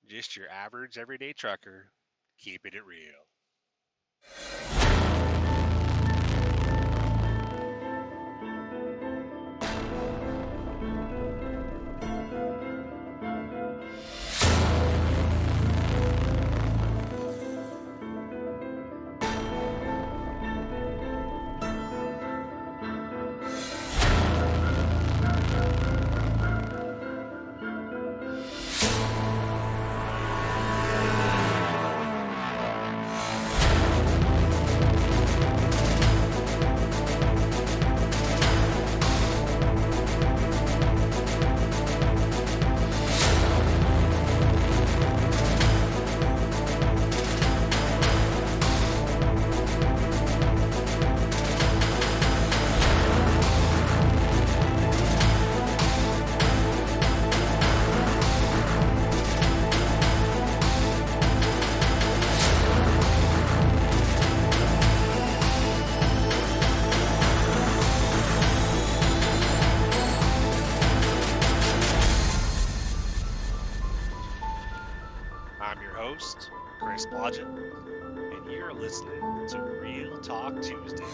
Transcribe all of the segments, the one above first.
Just your average everyday trucker, keeping it real. I'm your host, Chris Blodgett, and you're listening to Real Talk Tuesday.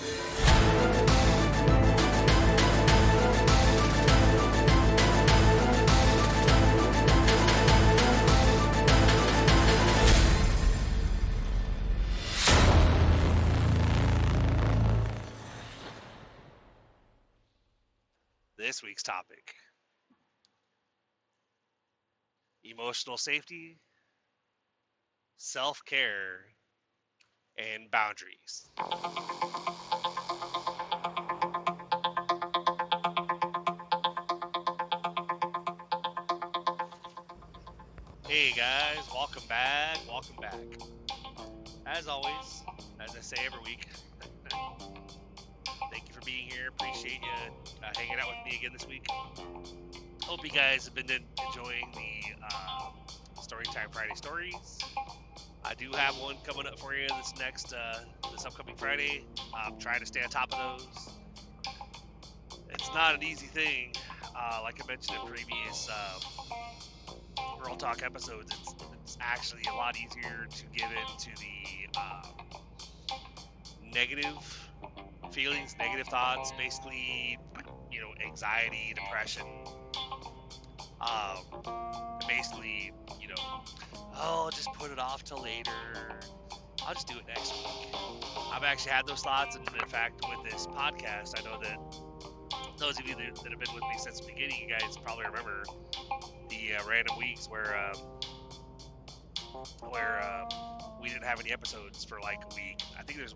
This week's topic: emotional safety, self-care, and boundaries. Hey guys, welcome back. As always, as I say every week, thank you for being here. Appreciate you hanging out with me again this week. Hope you guys have been enjoying the Storytime Friday stories. I do have one coming up for you this upcoming Friday. I'm trying to stay on top of those. It's not an easy thing. Like I mentioned in previous Real Talk episodes, it's actually a lot easier to get into the negative feelings, negative thoughts, basically, anxiety, depression. Basically, I'll just put it off till later. I'll just do it next week. I've actually had those thoughts, and in fact, with this podcast, I know that those of you that have been with me since the beginning, you guys probably remember the random weeks where we didn't have any episodes for like a week. I think there's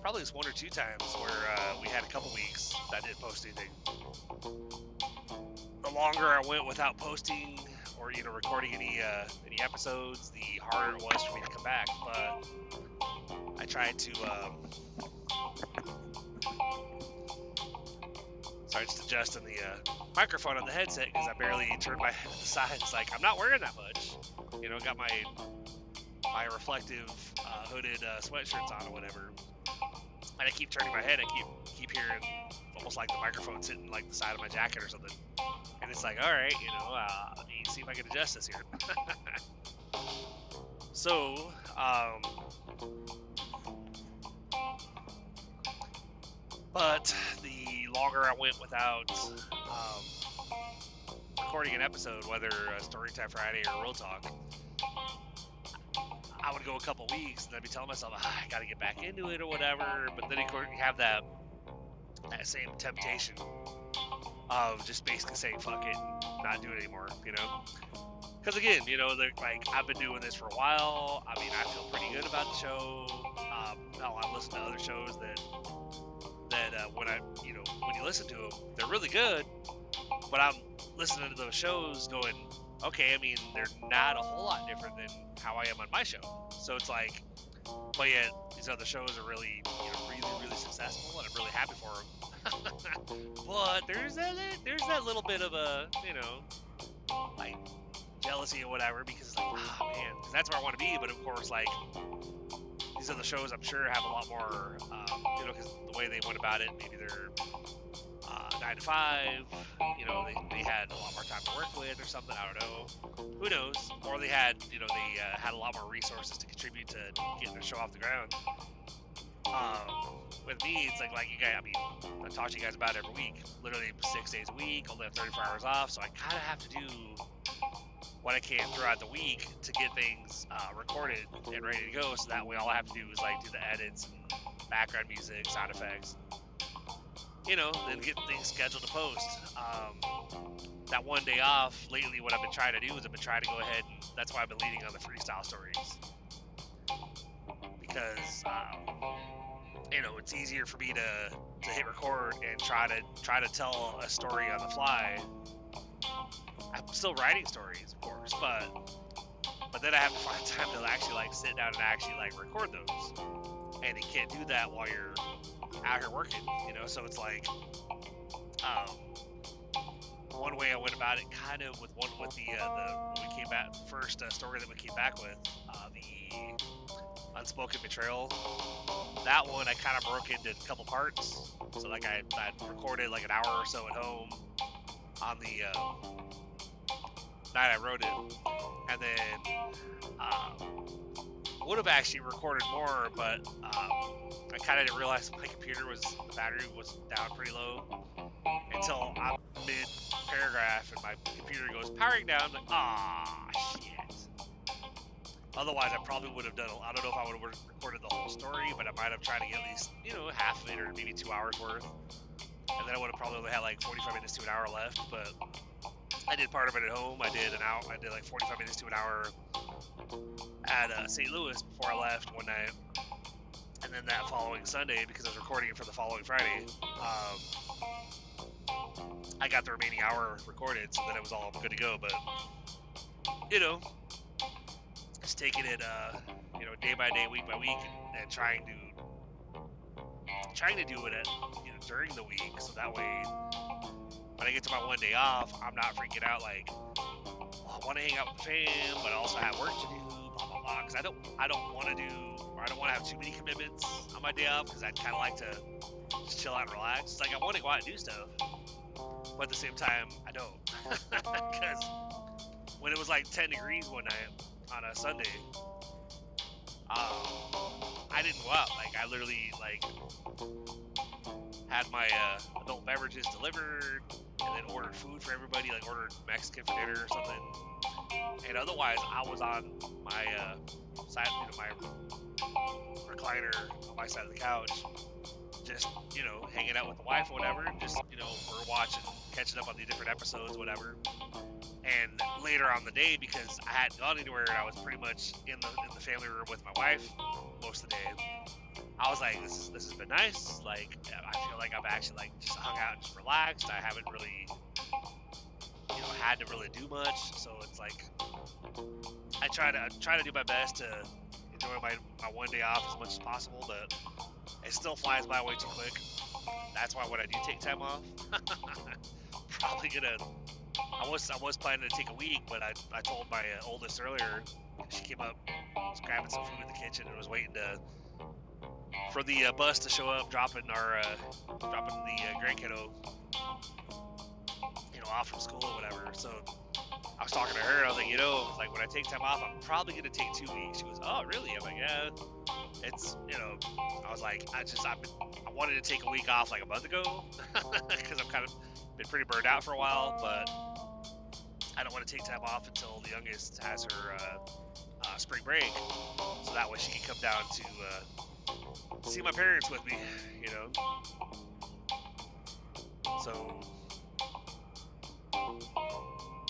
probably one or two times where we had a couple weeks that I didn't post anything. The longer I went without posting or recording any episodes, the harder it was for me to come back. But I tried to just adjusting the microphone on the headset because I barely turned my head to the side. It's like I'm not wearing that much. Got my reflective hooded sweatshirts on or whatever, and I keep turning my head. I keep hearing almost like the microphone's hitting like the side of my jacket or something. And it's like, all right, let me see if I can adjust this here. So, but the longer I went without recording an episode, whether Storytime Friday or Real Talk, I would go a couple weeks and I'd be telling myself, I gotta get back into it or whatever. But then, of course, you have that same temptation of just basically saying fuck it and not do it anymore, because again, like I've been doing this for a while. I mean, I feel pretty good about the show. I've listened to other shows that when you listen to them, they're really good, but I'm listening to those shows going, okay, I mean, they're not a whole lot different than how I am on my show. So it's like, but yet these other shows are really really successful, and I'm really happy for them. But there's that little bit of a like jealousy or whatever, because it's like, oh man, because that's where I want to be. But of course, like, these other shows I'm sure have a lot more because the way they went about it, maybe they're 9 to 5. You know, they had a lot more time to work with or something. I don't know. Who knows? Or they had, you know, they had a lot more resources to contribute to getting their show off the ground. With me, it's like you guys, I mean, I talk to you guys about it every week. Literally 6 days a week, only have 34 hours off, so I kind of have to do what I can throughout the week to get things recorded and ready to go. So that way, all I have to do is like do the edits and background music, sound effects, you know, then get things scheduled to post. That one day off lately, what I've been trying to do is I've been trying to go ahead, and that's why I've been leading on the freestyle stories, because you know, it's easier for me to hit record and try to tell a story on the fly. I'm still writing stories, of course, but then I have to find time to actually like sit down and actually like record those, and you can't do that while you're out here working, you know. So it's like one way I went about it, kind of with the when we came back first story that we came back with, the Unspoken Betrayal. That one I kind of broke into a couple parts. So like I recorded like an hour or so at home on the night I wrote it, and then would have actually recorded more, but I kind of didn't realize my the battery was down pretty low until I'm mid paragraph and my computer goes powering down. I'm like, ah, shit. Otherwise, I probably would have done. I don't know if I would have recorded the whole story, but I might have tried to get at least, you know, half of it or maybe 2 hours worth, and then I would have probably only had like 45 minutes to an hour left. But I did part of it at home. I did like 45 minutes to an hour at St. Louis before I left one night, and then that following Sunday, because I was recording it for the following Friday, I got the remaining hour recorded, so that it was all good to go. But you know, just taking it, you know, day by day, week by week, and trying to do it at, you know, during the week, so that way when I get to my one day off, I'm not freaking out like, well, I want to hang out with the fam, but I also have work to do, blah blah blah. Because I don't want to have too many commitments on my day off, because I'd kind of like to just chill out and relax. It's like I want to go out and do stuff, but at the same time, I don't, because when it was like 10 degrees one night on a Sunday, I didn't go out. Like I literally like had my adult beverages delivered, and then ordered food for everybody, like ordered Mexican for dinner or something. And otherwise, I was on my side, you know, my recliner on my side of the couch, just, you know, hanging out with the wife or whatever. Just, you know, we're watching, catching up on the different episodes, whatever. And later on the day, because I hadn't gone anywhere and I was pretty much in the family room with my wife most of the day, I was like, this has been nice. Like, I feel like I've actually like just hung out and just relaxed. I haven't really, you know, had to really do much. So it's like I try to do my best to enjoy my one day off as much as possible, but it still flies by way too quick. That's why when I do take time off, probably gonna. I was planning to take a week, but I told my oldest earlier. She came up, was grabbing some food in the kitchen, and was waiting for the bus to show up, dropping the grand kiddo, you know, off from school or whatever. So I was talking to her. I was like, you know, like when I take time off, I'm probably gonna take 2 weeks. She goes, oh really? I'm like, yeah. It's, you know, I was like, I wanted to take a week off like a month ago because I've kind of been pretty burned out for a while, but I don't want to take time off until the youngest has her spring break, so that way she can come down to see my parents with me, you know. So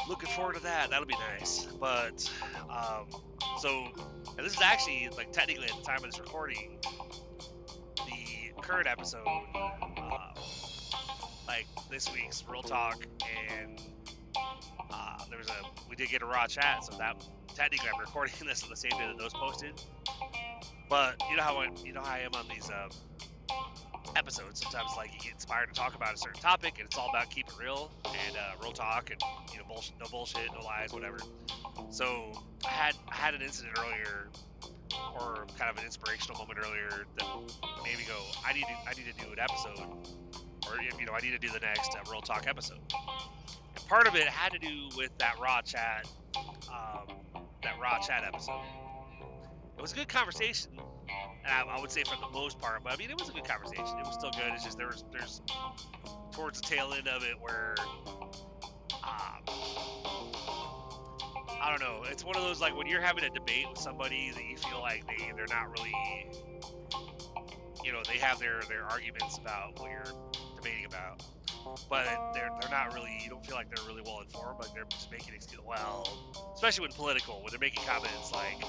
looking forward to that. That'll be nice. But so, and this is actually like technically at the time of this recording, the current episode, like this week's Real Talk, and we did get a raw chat, so that technically I'm recording this on the same day that those posted. But you know how I am on these episodes. Sometimes like you get inspired to talk about a certain topic, and it's all about keeping it real and real talk, and you know, no bullshit, no lies, whatever. So I had an incident earlier, or kind of an inspirational moment earlier, that made me go, I need to do an episode or you know, I need to do the next Real Talk episode. And part of it had to do with that Raw chat episode. It was a good conversation, and I would say for the most part, but I mean, it was a good conversation. It was still good. It's just there's towards the tail end of it where I don't know. It's one of those, like, when you're having a debate with somebody that you feel like they're not really, you know, they have their arguments about what you're debating about, but they're not really, you don't feel like they're really well informed, but they're just making excuses. Well, especially when political, when they're making comments like,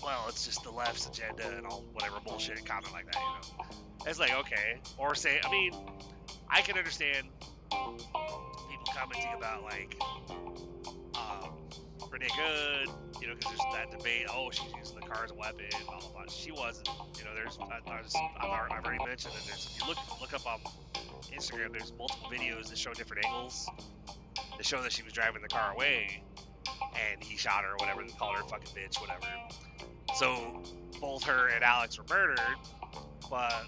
well, it's just the left's agenda and all whatever bullshit comment like that, you know. It's like, okay. Or say, I mean, I can understand people commenting about, like, Renee Good, you know, because there's that debate, oh, she's using the car as a weapon, blah, blah, blah. She wasn't, you know, I've already mentioned that there's, if you look up on Instagram, there's multiple videos that show different angles that show that she was driving the car away, and he shot her or whatever, and called her a fucking bitch, whatever. So, both her and Alex were murdered, but,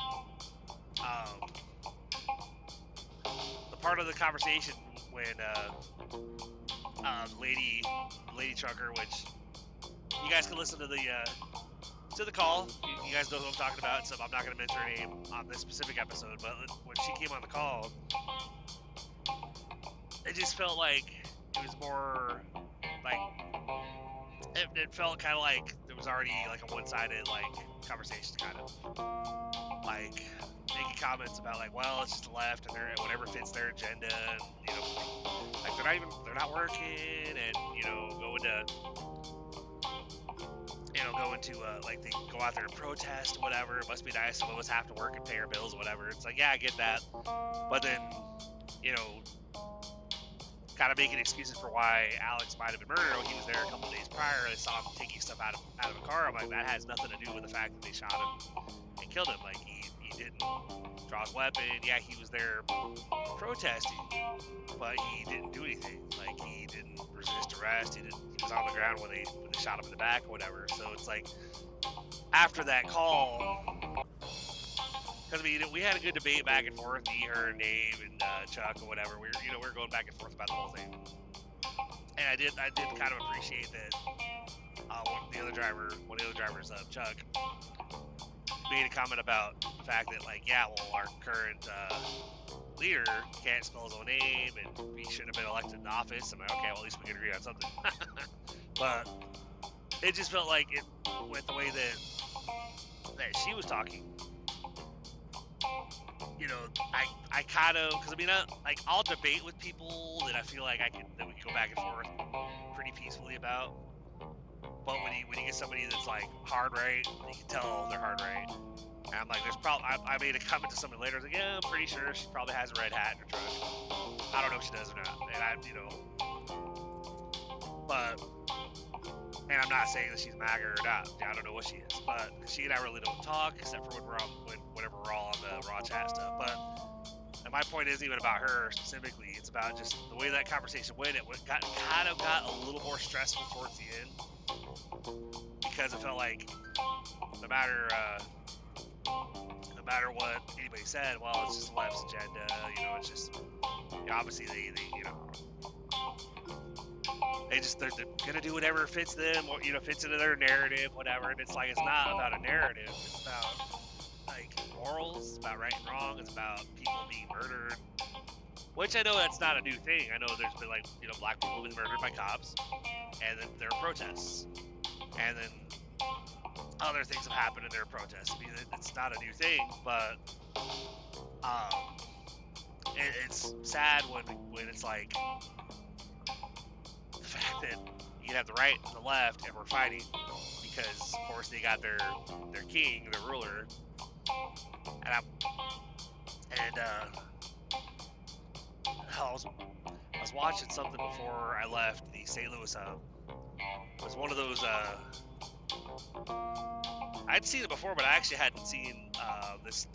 the part of the conversation when, lady trucker, which you guys can listen to the call. You guys know who I'm talking about, so I'm not going to mention her name on this specific episode, but when she came on the call, it just felt like it was more like it felt kind of like there was already like a one-sided like conversation, kind of like making comments about like, well, it's just the left and they're whatever fits their agenda, and, you know, like they're not working, and, you know, going to like they go out there and protest or whatever. It must be nice, some of us have to work and pay our bills, whatever. It's like, yeah, I get that, but then, you know, kind of making excuses for why Alex might have been murdered. Oh, he was there a couple days prior. They saw him taking stuff out of a car. I'm like, that has nothing to do with the fact that they shot him and killed him. Like, he didn't draw his weapon. Yeah, he was there protesting, but he didn't do anything. Like, he didn't resist arrest. He was on the ground when they shot him in the back or whatever. So it's like, after that call, because, I mean, we had a good debate back and forth, me, her, Dave, and Chuck, or whatever. We were going back and forth about the whole thing. And I did kind of appreciate that one of the other drivers, Chuck, made a comment about the fact that, like, yeah, well, our current leader can't spell his own name, and he shouldn't have been elected in office. I'm like, okay, well, at least we can agree on something. But it just felt like it went the way that she was talking. You know, I kind of, because, I mean, I'll debate with people that I feel like that we can go back and forth pretty peacefully about. But when you get somebody that's like hard right, you can tell they're hard right. And I'm like, I made a comment to somebody later. I was like, yeah, I'm pretty sure she probably has a red hat in her truck. I don't know if she does or not. And I'm not saying that she's MAGA or not. I don't know what she is, but she and I really don't talk except for whenever we're all on the Raw chat stuff. And my point isn't even about her specifically. It's about just the way that conversation went. It got a little more stressful towards the end, because it felt like no matter what anybody said, well, it's just the left's agenda. You know, it's just, you know, obviously they you know. They're gonna do whatever fits them, or, you know, fits into their narrative, whatever. And it's like, it's not about a narrative. It's about, like, morals. It's about right and wrong. It's about people being murdered. Which I know that's not a new thing. I know there's been, like, you know, black people been murdered by cops, and then there are protests, and then other things have happened and there are protests. I mean, it's not a new thing, but it's sad when it's like, the fact that you can have the right and the left and we're fighting because, of course, they got their king, their ruler, and I was watching something before I left the St. Louis hub. It was one of those, I'd seen it before, but I actually hadn't seen this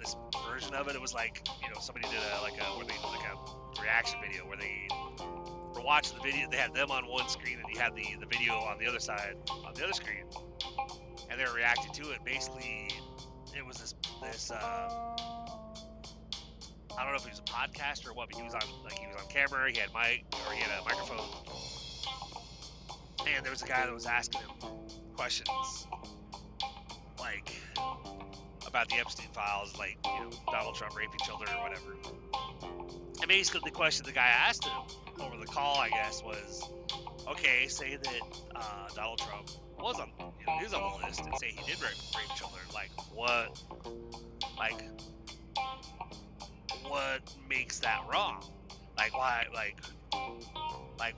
version of it. It was like, you know, somebody did a reaction video where they were watching the video. They had them on one screen, and you had the video on the other side, on the other screen, and they were reacting to it. Basically, it was this I don't know if he was a podcaster or what, but he was on camera. He had a microphone, and there was a guy that was asking him questions like about the Epstein files, like Donald Trump raping children or whatever. And basically, the question the guy asked him over the call, I guess, was, okay, say that Donald Trump was on, he was on the list, and say he did rape children. Like, what makes that wrong? Like,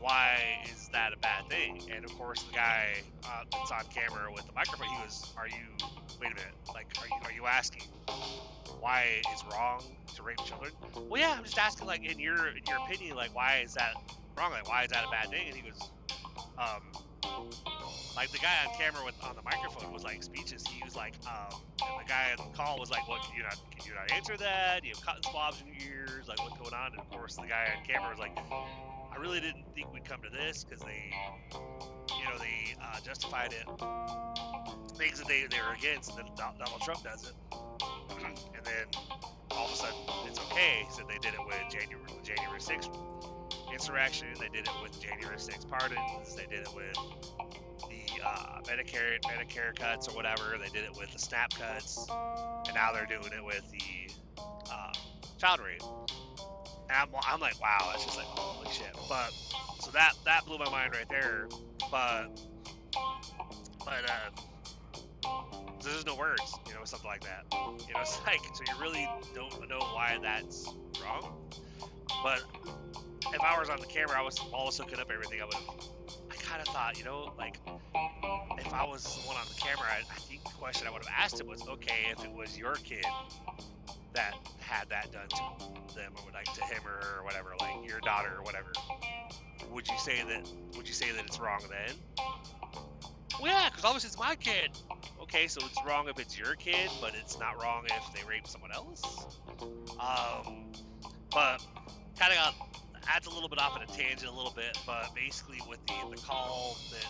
why is that a bad thing? And of course, the guy that's on camera with the microphone, he was, wait a minute, like, are you asking why it's wrong to rape children? Well, yeah, I'm just asking, like, in your opinion, like, why is that wrong? Like, why is that a bad thing? And he goes, like, the guy on camera on the microphone was like speechless. He was like, and the guy on the call was like, "What? Can you not answer that? You have cotton swabs in your ears? Like, what's going on?" And of course, the guy on camera was like, "I really didn't think we'd come to this because they justified it, things that they were against, and then Donald Trump does it, and then all of a sudden it's okay." He said they did it with January 6th insurrection. They did it with January 6th pardons. They did it with the Medicare cuts or whatever. They did it with the SNAP cuts, and now they're doing it with the child rape. And I'm like, wow, that's just like, holy shit. But so that blew my mind right there. But there's no words, something like that. It's like, so you really don't know why that's wrong. But if I was on the camera, I was always looking up everything. I kind of thought, like, if I was the one on the camera, I think the question I would have asked him was, okay, if it was your kid that had that done to them, or like to him or her or whatever, like your daughter or whatever, would you say that it's wrong then? Well, yeah, because obviously it's my kid. Okay, so it's wrong if it's your kid, but it's not wrong if they rape someone else. But kind of adds a little bit off on a tangent a little bit, but basically with the call that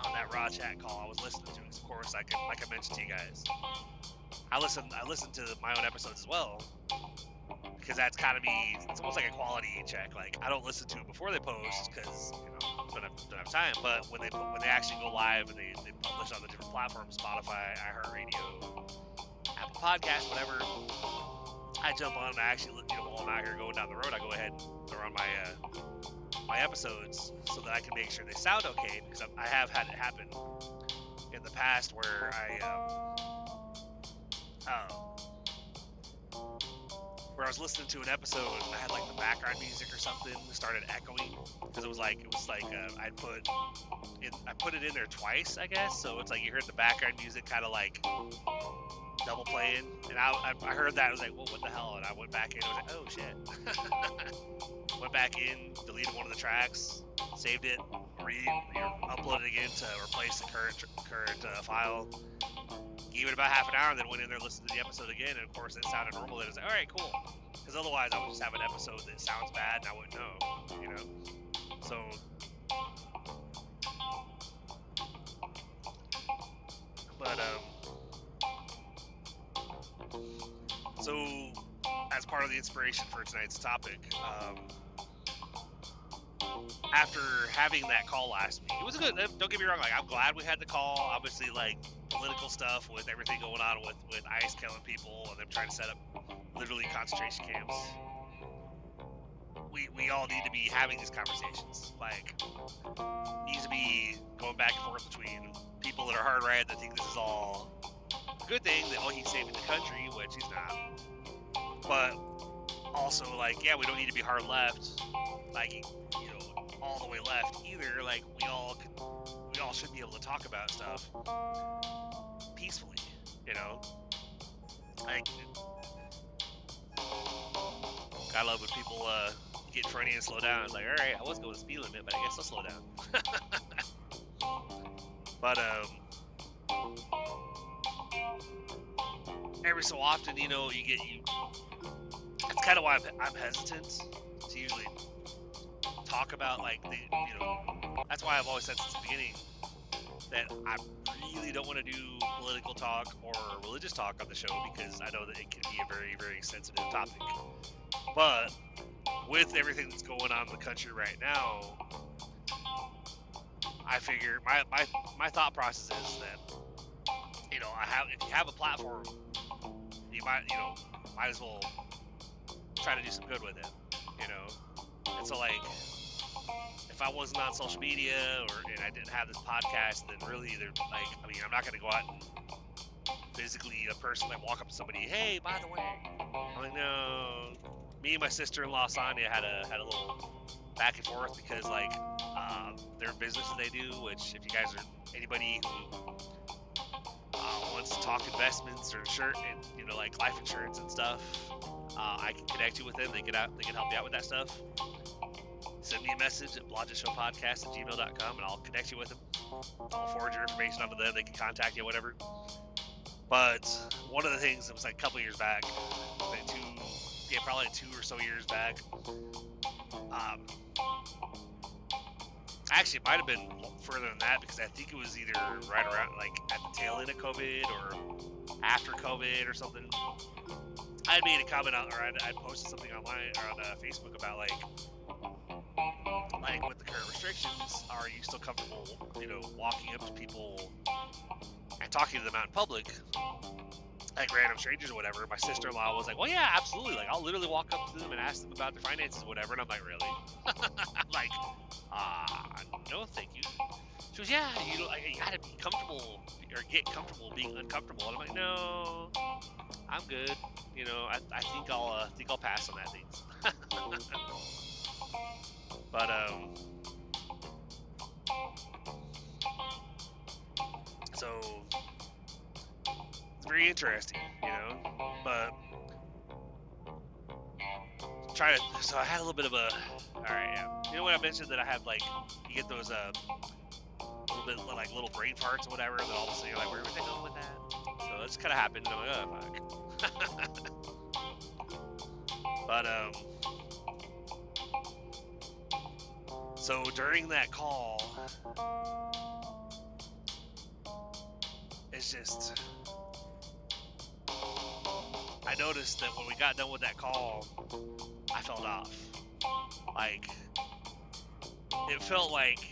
on that raw chat call I was listening to, of course, like I mentioned to you guys, I listen to my own episodes as well, because that's kind of it's almost like a quality check. Like, I don't listen to it before they post because don't have time. But when they actually go live and they publish on the different platforms, Spotify, iHeartRadio, Apple Podcasts, whatever, I jump on and I actually, while I'm out here going down the road, I go ahead and throw on my episodes so that I can make sure they sound okay, because I have had it happen in the past where where I was listening to an episode and I had like the background music or something started echoing, because it was like I put it in there twice, I guess. So it's like you heard the background music kind of like double playing, and I heard that. I was like, well, what the hell? And I went back in. I was like, oh shit. Went back in, deleted one of the tracks, saved it, uploaded it again to replace the current file. Gave it about half an hour, and then went in there, listened to the episode again, and of course it sounded normal. Then I was like, all right, cool. Because otherwise I would just have an episode that sounds bad and I wouldn't know, So but so as part of the inspiration for tonight's topic, after having that call last week, it was good. Don't get me wrong, like, I'm glad we had the call. Obviously, like, political stuff with everything going on with ICE killing people and them trying to set up literally concentration camps. We all need to be having these conversations. Like, needs to be going back and forth between people that are hard right that think this is all a good thing, that he's saving the country, which he's not. But also, like, yeah, we don't need to be hard left, like, all the way left either. Like, we all should be able to talk about stuff peacefully, Like, I love when people get in front of you and slow down. It's like, all right, I was going the speed limit, but I guess I'll slow down. But every so often, it's kind of why I'm hesitant to usually talk about, like, that's why I've always said since the beginning, that I really don't want to do political talk or religious talk on the show because I know that it can be a very, very sensitive topic. But with everything that's going on in the country right now, I figure my thought process is that, you know, if you have a platform, you might as well try to do some good with it, you know. And so, like, if I wasn't on social media and I didn't have this podcast, then really, I'm not gonna go out and physically personally walk up to somebody, hey, by the way, I'm like, no. Me and my sister-in-law Sonia had a little back and forth because, like, their businesses they do, which if you guys are anybody who wants to talk investments or like life insurance and stuff, I can connect you with them. They can help you out with that stuff. Send me a message at blogtheshowpodcast@gmail.com and I'll connect you with them. I'll forward your information onto them. They can contact you, whatever. But one of the things that was like a couple years back, probably 2 or so years back. Actually, it might have been further than that because I think it was either right around like at the tail end of COVID or after COVID or something. I had made a comment or I'd posted something online or on Facebook about like with the current restrictions, are you still comfortable, walking up to people and talking to them out in public, like random strangers or whatever? My sister-in-law was like, well, yeah, absolutely. Like, I'll literally walk up to them and ask them about their finances or whatever. And I'm like, really? I'm like, no, thank you. She goes, yeah, you gotta be comfortable or get comfortable being uncomfortable. And I'm like, no, I'm good. I think I'll pass on that thing. But so it's very interesting, but so I had a little bit of when I mentioned that I have like, you get those little bit like little brain farts or whatever, that all of a sudden you're like, where was I going with that? So it's kind of happened, and I'm like, oh fuck. But so during that call, it's just, I noticed that when we got done with that call, I felt off. Like, it felt like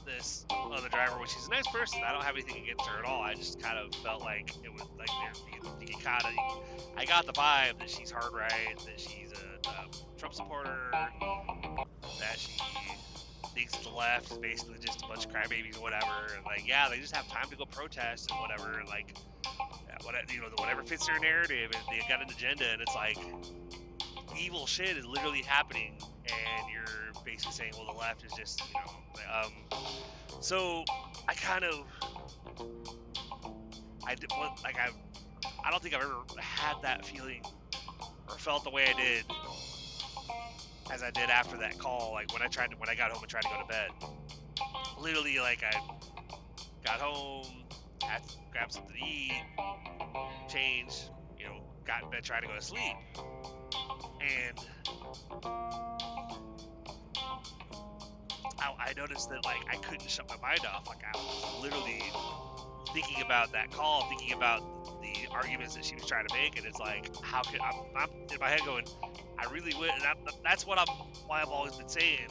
this other driver, which is a nice person, I don't have anything against her at all, I just kind of felt like it was like I got the vibe that she's hard right, that she's a Trump supporter, that she thinks the left is basically just a bunch of crybabies or whatever, and like, yeah, they just have time to go protest and whatever, and like, whatever fits their narrative, and they got an agenda, and it's like, evil shit is literally happening, and you're basically saying, well, the left is just, so I kind of, I don't think I've ever had that feeling or felt the way I did as I did after that call, like when I got home and tried to go to bed. Literally, like, I got home, had to grab something to eat, change, got in bed, tried to go to sleep, and I noticed that, like, I couldn't shut my mind off. Like, I was literally thinking about that call, thinking about the arguments that she was trying to make, and it's like, how could I'm in my head going, I really would, and that's why I've always been saying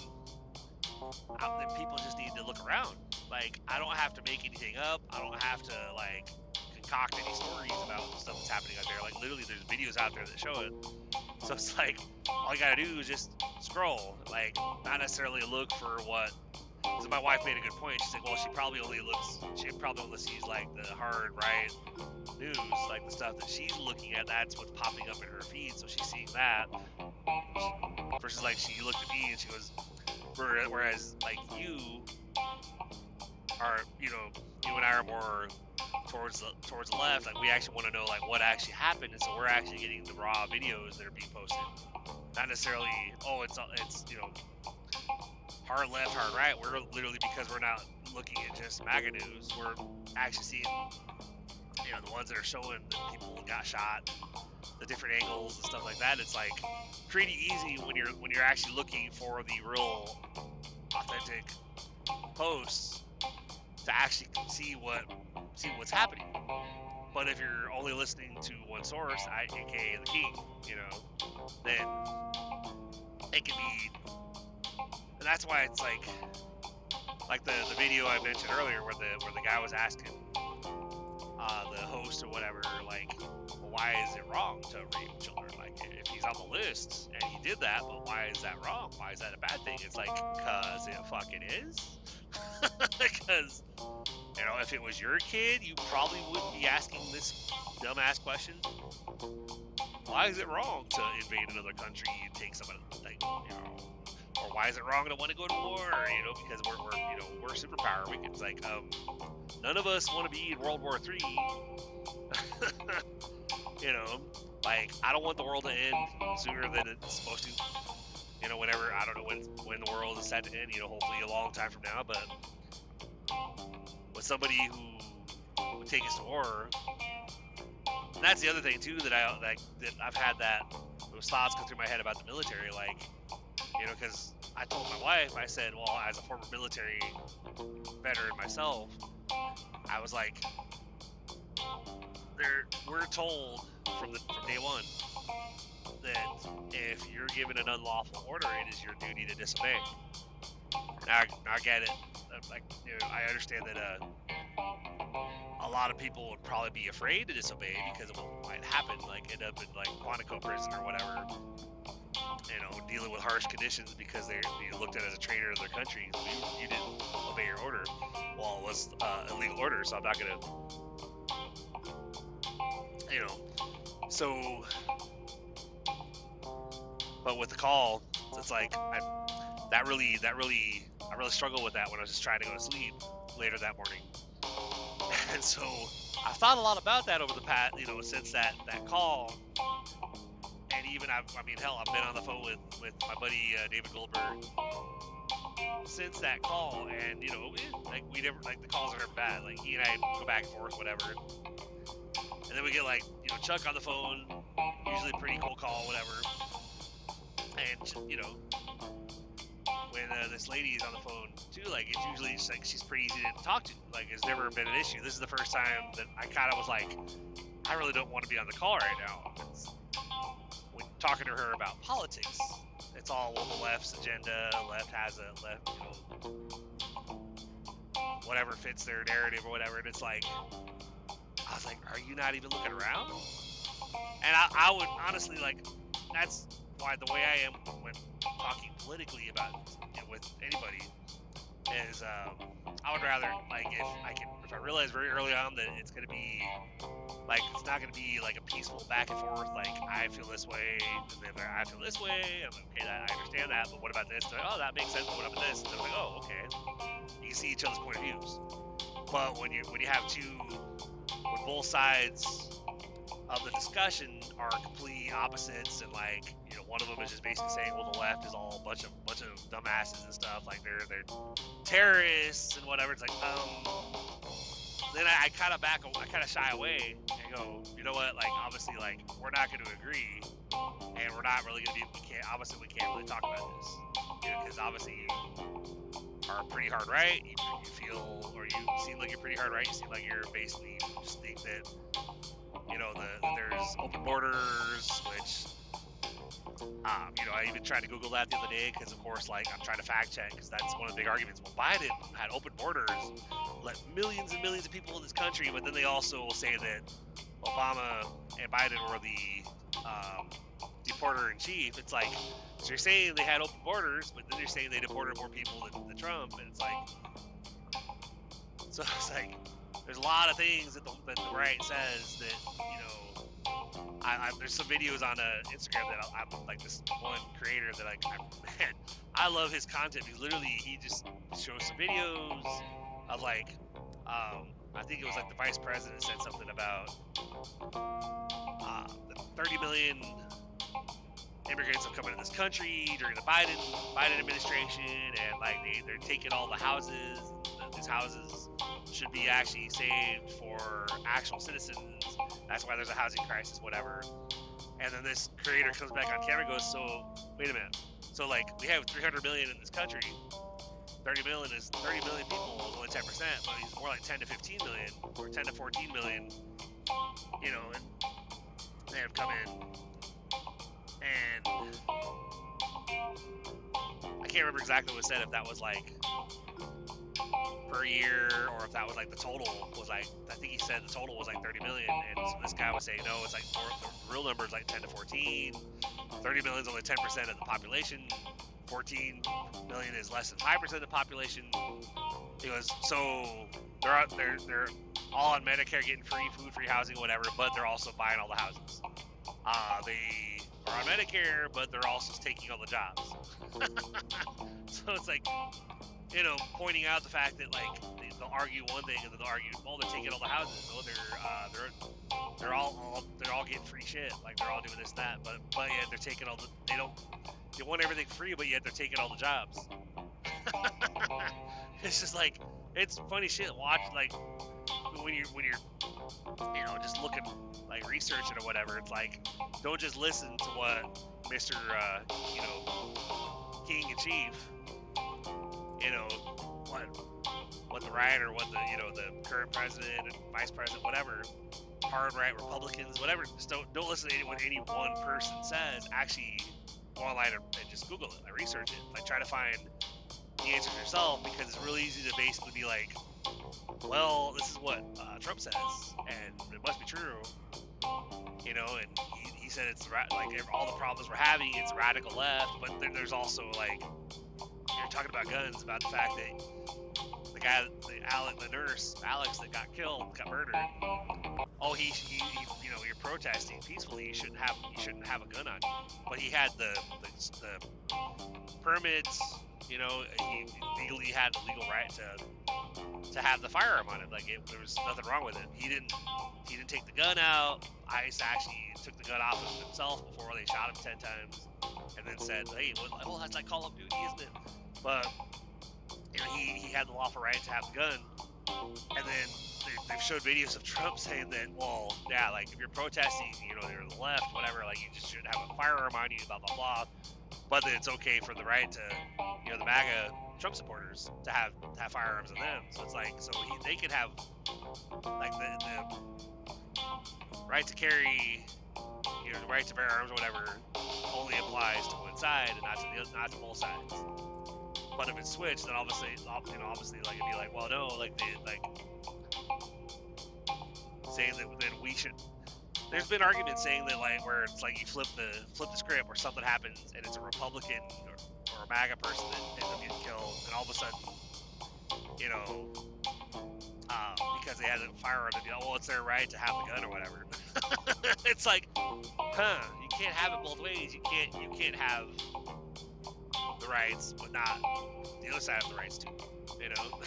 that people just need to look around. Like, I don't have to make anything up. I don't have to, like, concoct any stories about the stuff that's happening out there. Like, literally, there's videos out there that show it. So it's like, all you gotta do is just scroll. Like, not necessarily look for what. So my wife made a good point. She's like, well, she probably only sees, like, the hard right news, like the stuff that she's looking at. That's what's popping up in her feed, so she's seeing that. Versus, like, she looked at me and she goes, whereas, like, you are, you and I are more towards the left. Like, we actually want to know, like, what actually happened, and so we're actually getting the raw videos that are being posted. Not necessarily, it's hard left, hard right. We're literally, because we're not looking at just MAGA news, we're actually seeing, the ones that are showing that people got shot, the different angles and stuff like that. It's like pretty easy when you're actually looking for the real authentic posts to actually see what's happening. But if you're only listening to one source, aka the king, you know, then it can be, and that's why it's like the video I mentioned earlier, where the guy was asking the host or whatever, like, well, why is it wrong to rape children? Like, if he's on the list and he did that, but why is that wrong? Why is that a bad thing? It's like, cause it fucking is. Because, you know, if it was your kid, you probably wouldn't be asking this dumbass question. Why is it wrong to invade another country and take someone, like, you know, or why is it wrong to want to go to war? You know, because we're superpower. It's like, none of us want to be in World War III. You know, like, I don't want the world to end sooner than it's supposed to. You know, whenever, I don't know when the world is set to end. You know, hopefully a long time from now. But with somebody who would take us to war, and that's the other thing too, that I've had those thoughts go through my head about the military, like, you know, because I told my wife, I said, well, as a former military veteran myself, I was like, we're told from day one that if you're given an unlawful order, it is your duty to disobey. Now I get it. Like, you know, I understand that a lot of people would probably be afraid to disobey because of what might happen, like end up in like Quantico prison or whatever, you know, dealing with harsh conditions because they looked at as a traitor to their country. You didn't obey your order. Well, it was a legal order, so I'm not gonna, you know. So, but with the call, it's like I really struggled with that when I was just trying to go to sleep later that morning. And so I've thought a lot about that over the past, you know, since that call. And even I've been on the phone with my buddy David Goldberg since that call, and you know, like we never, like, the calls are never bad. Like, he and I go back and forth, whatever. And then we get, like, you know, Chuck on the phone, usually a pretty cool call, whatever. And you know, when this lady is on the phone too, like, it's usually just like she's pretty easy to talk to. Like, it's never been an issue. This is the first time that I kind of was like, I really don't want to be on the call right now. When talking to her about politics, it's all the left's agenda. Left has a left, you know, whatever fits their narrative or whatever. And it's like, I was like, are you not even looking around? And I would honestly, like, that's why the way I am when talking politically about, you know, with anybody is, I would rather, like, if I realize very early on that it's gonna be like, it's not gonna be like a peaceful back and forth, like, I feel this way and then I feel this way, I'm like, okay, I understand that, but what about this? Like, oh, that makes sense, but what about this? And they're like, oh, okay, you can see each other's point of views. But when you have when both sides of the discussion are complete opposites, and, like, you know, one of them is just basically saying, well, the left is all a bunch of dumbasses and stuff, like they're terrorists and whatever. It's like, then I kind of shy away and go, you know what, like, obviously, like, we're not going to agree, and we're not really going to we can't really talk about this, you know, because obviously you are pretty hard right, you feel, or you seem like you're pretty hard right, you seem like you're basically just think that, you know, there's open borders, which, you know, I even tried to Google that the other day because, of course, like, I'm trying to fact check because that's one of the big arguments. Well, Biden had open borders, let millions and millions of people in this country, but then they also will say that Obama and Biden were the deporter in chief. It's like, so you're saying they had open borders, but then you're saying they deported more people than Trump, and it's like, so it's like, there's a lot of things that the right says that, you know, there's some videos on Instagram that I'm like, this one creator that man, I love his content. He just shows some videos of, like, I think it was like the vice president said something about the 30 million immigrants have come into this country during the Biden administration, and, like, they're taking all the houses. These houses should be actually saved for actual citizens. That's why there's a housing crisis, whatever. And then this creator comes back on camera and goes, so wait a minute. So, like, we have 300 million in this country, 30 million people is only 10%, but he's more like 10 to 15 million or 10 to 14 million, you know, and they have come in, and I can't remember exactly what it said, if that was like per year or if that was like the total was like, I think he said the total was like 30 million, and so this guy was saying no, it's like more, the real number is like 10 to 14. 30 million is only 10% of the population. 14 million is less than 5% of the population. He goes, so they're all on Medicare, getting free food, free housing, whatever, but they're also buying all the houses. They are on Medicare, but they're also taking all the jobs. So it's like, you know, pointing out the fact that like they'll argue one thing and then they'll argue, oh, they're taking all the houses, oh, they're all getting free shit, like they're all doing this and that, but yet they're taking all the, they want everything free, but yet they're taking all the jobs. It's just like, it's funny shit. Watch, like, when you're you know, just looking, like, researching or whatever, it's like, don't just listen to what Mr. You know, King in Chief, you know, what the right or what the, you know, the current president and vice president, whatever, hard right Republicans, whatever, just don't listen to what any one person says. Actually go online and just Google it, like research it, like try to find the answers yourself, because it's really easy to basically be like, well, this is what Trump says, and it must be true, you know, and he said it's like all the problems we're having, it's radical left, but then there's also like, you're talking about guns, about the fact that the guy, the nurse, Alex, that got murdered, oh, he you know, you're protesting peacefully, you shouldn't have a gun on you, but he had the permits, you know, he legally had the legal right to have the firearm on him, like there was nothing wrong with it. He didn't take the gun out. ICE actually took the gun off of himself before they shot him 10 times, and then said, hey, well, that's like Call of Duty, isn't it? But you know, he had the lawful right to have the gun, and then they've showed videos of Trump saying that, well, yeah, like if you're protesting, you know, you're on the left, whatever, like you just shouldn't have a firearm on you, blah blah blah. But then it's okay for the right to, you know, the MAGA Trump supporters to have firearms on them. So it's like, so they could have like the right to carry, you know, the right to bear arms or whatever only applies to one side and not to both sides. But if it's switched, then obviously, you know, like it'd be like, well, no, like saying that then we should. There's been arguments saying that, like, where it's like you flip the script, where something happens and it's a Republican or a MAGA person that ends up getting killed, and all of a sudden, you know, because they had a firearm, they'd be like, well, it's their right to have the gun or whatever. It's like, you can't have it both ways. You can't have the rights, but not the other side of the rights too, you know.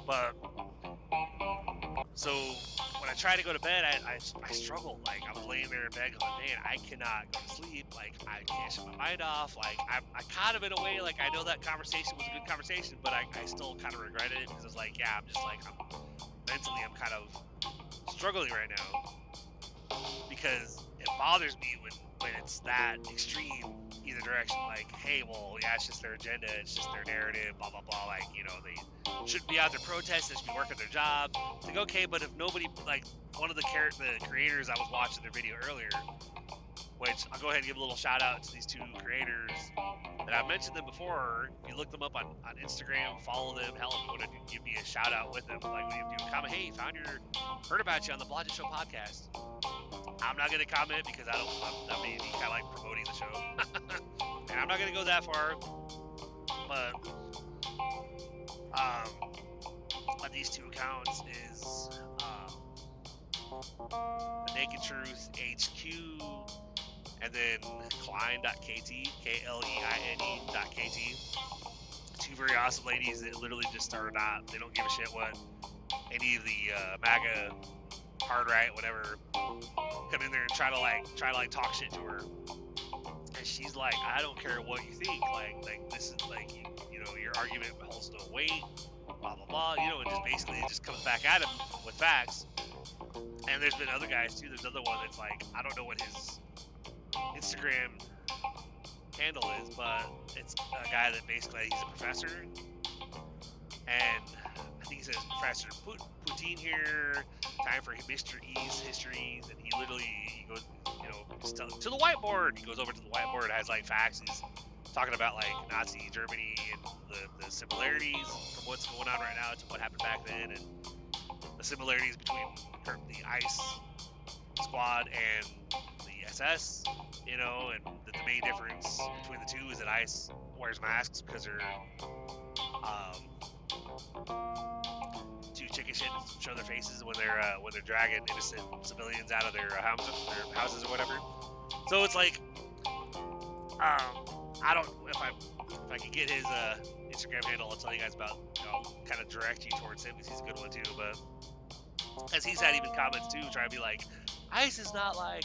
But so when I try to go to bed, I struggle. Like, I was laying there in bed going, man, I cannot go to sleep. Like, I can't shut my mind off. Like, I kind of, in a way, like, I know that conversation was a good conversation, but I still kind of regretted it, because it's like, yeah, mentally, I'm kind of struggling right now, because it bothers me when it's that extreme either direction. Like, hey, well, yeah, it's just their agenda, it's just their narrative, blah blah blah. Like, you know, they shouldn't be out there protesting, they should be working their job. It's like, okay, but if nobody, like, one of the creators, I was watching their video earlier, which I'll go ahead and give a little shout out to these two creators, and I've mentioned them before. If you look them up on Instagram, follow them. Hell, if you want to give me a shout out with them, like when you do a comment, hey, heard about you on the Blodgett Show podcast. I'm not going to comment because I'm maybe kind of like promoting the show. And I'm not going to go that far. But on these two accounts is The Naked Truth HQ, and then Klein.kt, KLEINE.kt. Two very awesome ladies that literally just started out. They don't give a shit what any of the MAGA hard right, whatever, come in there and try to talk shit to her, and she's like, I don't care what you think, like this is like, you know, your argument holds no weight, blah blah blah, you know, and just basically it just comes back at him with facts. And there's been other guys too. There's another one that's like, I don't know what his Instagram handle is, but it's a guy that basically, he's a professor, And I think he says, Professor Poutine here, time for Mr. E's histories. And he goes, to the whiteboard. He goes over to the whiteboard, has like facts. He's talking about like Nazi Germany and the similarities from what's going on right now to what happened back then, and the similarities between the ICE squad and the SS, and that the main difference between the two is that ICE wears masks because they're too chicken shit to show their faces when they're dragging innocent civilians out of their houses or whatever. So it's like, I don't, if I can get his Instagram handle, I'll tell you guys about, kind of direct you towards him because he's a good one too. But as he's had even comments too, trying to be like, ICE is not like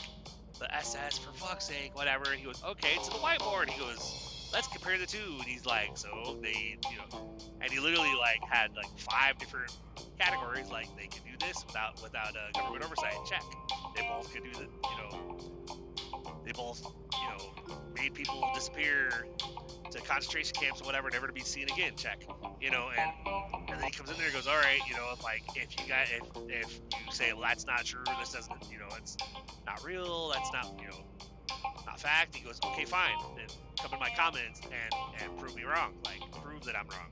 the SS, for fuck's sake, whatever. And he goes, okay, to the whiteboard. He goes, let's compare the two. And he's like, so they, and he literally like had like 5 different categories. Like they can do this without government oversight. Check. They both could do the, they both, made people disappear to concentration camps or whatever, never to be seen again. Check. And then he comes in there and goes, all right, if you say, well, that's not true, this doesn't, it's not real, that's not, not fact. He goes, okay, fine. Then come in my comments and prove me wrong. Like, prove that I'm wrong.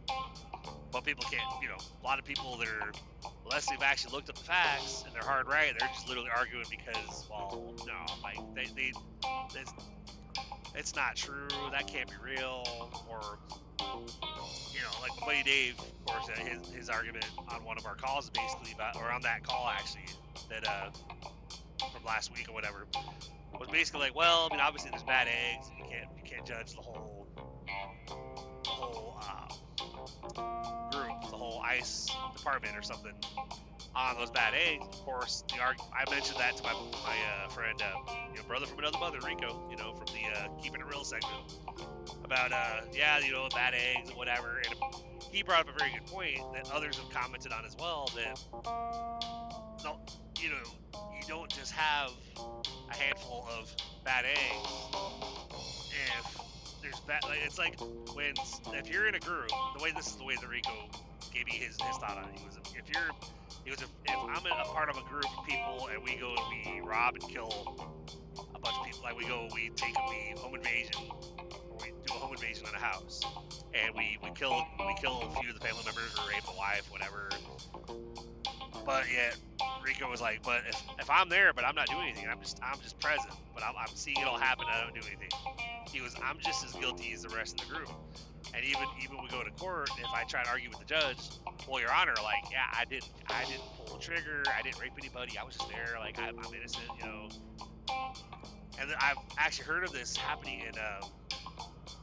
But people can't, a lot of people that are, unless they've actually looked up the facts and they're hard right, they're just literally arguing because, well, no, like, it's not true, that can't be real, or, like my buddy Dave, of course, his argument on one of our calls is basically about, or on that call actually, that, from last week or whatever, was basically like, well, I mean, obviously there's bad eggs, and you can't judge the whole group, the whole ICE department or something on those bad eggs. Of course, I mentioned that to my friend, brother from another mother, Rico, from the Keeping It Real segment, about bad eggs and whatever. And he brought up a very good point that others have commented on as well, that no, you don't just have a handful of bad eggs. If there's bad, like, it's like if you're in a group, this is the way that Rico gave me his thought on it. If I'm a part of a group of people and we go and we rob and kill a bunch of people, like we home invasion, or we do a home invasion on a house, and we kill a few of the family members or rape a wife, whatever. But yet Rico was like, but if I'm there, but I'm not doing anything, I'm just present, but I'm seeing it all happen, I don't do anything. He was, I'm just as guilty as the rest of the group. And even when we go to court, if I try to argue with the judge, well, Your Honor, like, yeah, I didn't pull the trigger, I didn't rape anybody, I was just there, like, I'm innocent, And then I've actually heard of this happening in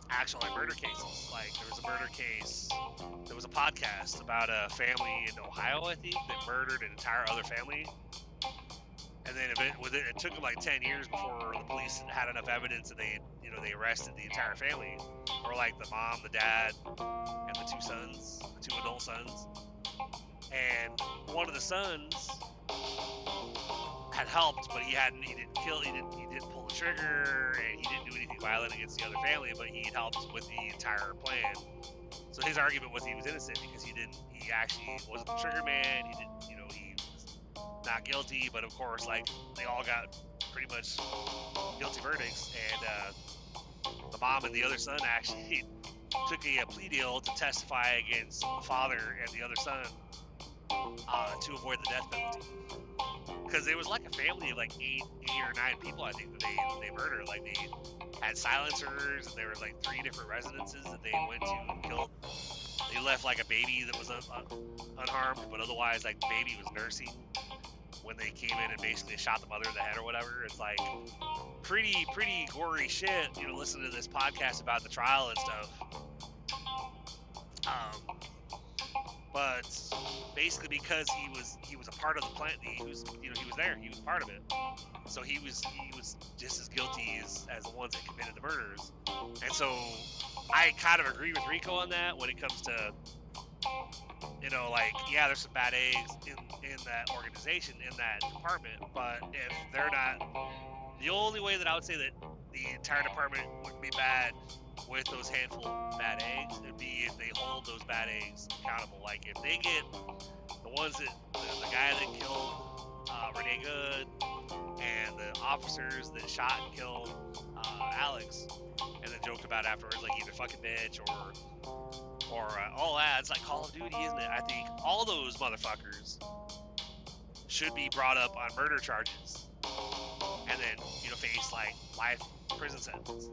actual murder cases. Like, there was a murder case, there was a podcast about a family in Ohio, I think, that murdered an entire other family. And then it took them like 10 years before the police had enough evidence that they arrested the entire family, or like the mom, the dad, and the 2 sons, the 2 adult sons. And one of the sons had helped, but he didn't kill, he didn't pull the trigger, and he didn't do anything violent against the other family, but he had helped with the entire plan. So his argument was he was innocent because he actually wasn't the trigger man, he was not guilty, but of course, like, they all got pretty much guilty verdicts, and the mom and the other son actually took a plea deal to testify against the father and the other son to avoid the death penalty. Because it was like a family of like 8 or 9 people, I think, that they murdered. Like, they had silencers, and there was like 3 different residences that they went to and killed. They left like a baby that was unharmed, but otherwise, like, the baby was nursing when they came in and basically shot the mother in the head or whatever. It's like pretty gory shit, listen to this podcast about the trial and stuff. But basically, because he was a part of the plan, he was there, he was part of it. So he was just as guilty as the ones that committed the murders. And so I kind of agree with Rico on that when it comes to, like, yeah, there's some bad eggs in that organization, in that department, but if they're not, the only way that I would say that the entire department wouldn't be bad with those handful of bad eggs, it'd be if they hold those bad eggs accountable. Like if they get the ones that the guy that killed Renee Good and the officers that shot and killed Alex, and then joked about afterwards, like either fucking bitch or all that. It's like Call of Duty, isn't it? I think all those motherfuckers should be brought up on murder charges, and then face like life prison sentence.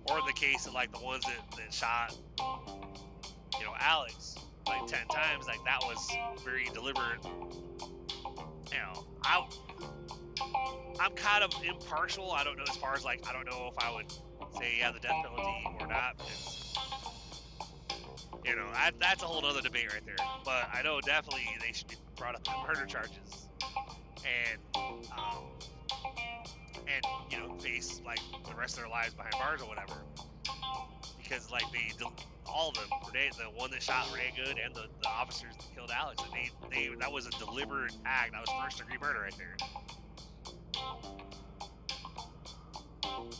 Or in the case of like the ones that shot Alex like 10 times, like that was very deliberate. I'm kind of impartial. I don't know as far as like I don't know if I would say the death penalty or not. That's a whole other debate right there. But I know definitely they should be brought up on murder charges, and face like the rest of their lives behind bars or whatever. Because like all of them, the one that shot Renee Good and the officers that killed Alex, that was a deliberate act. That was first degree murder right there.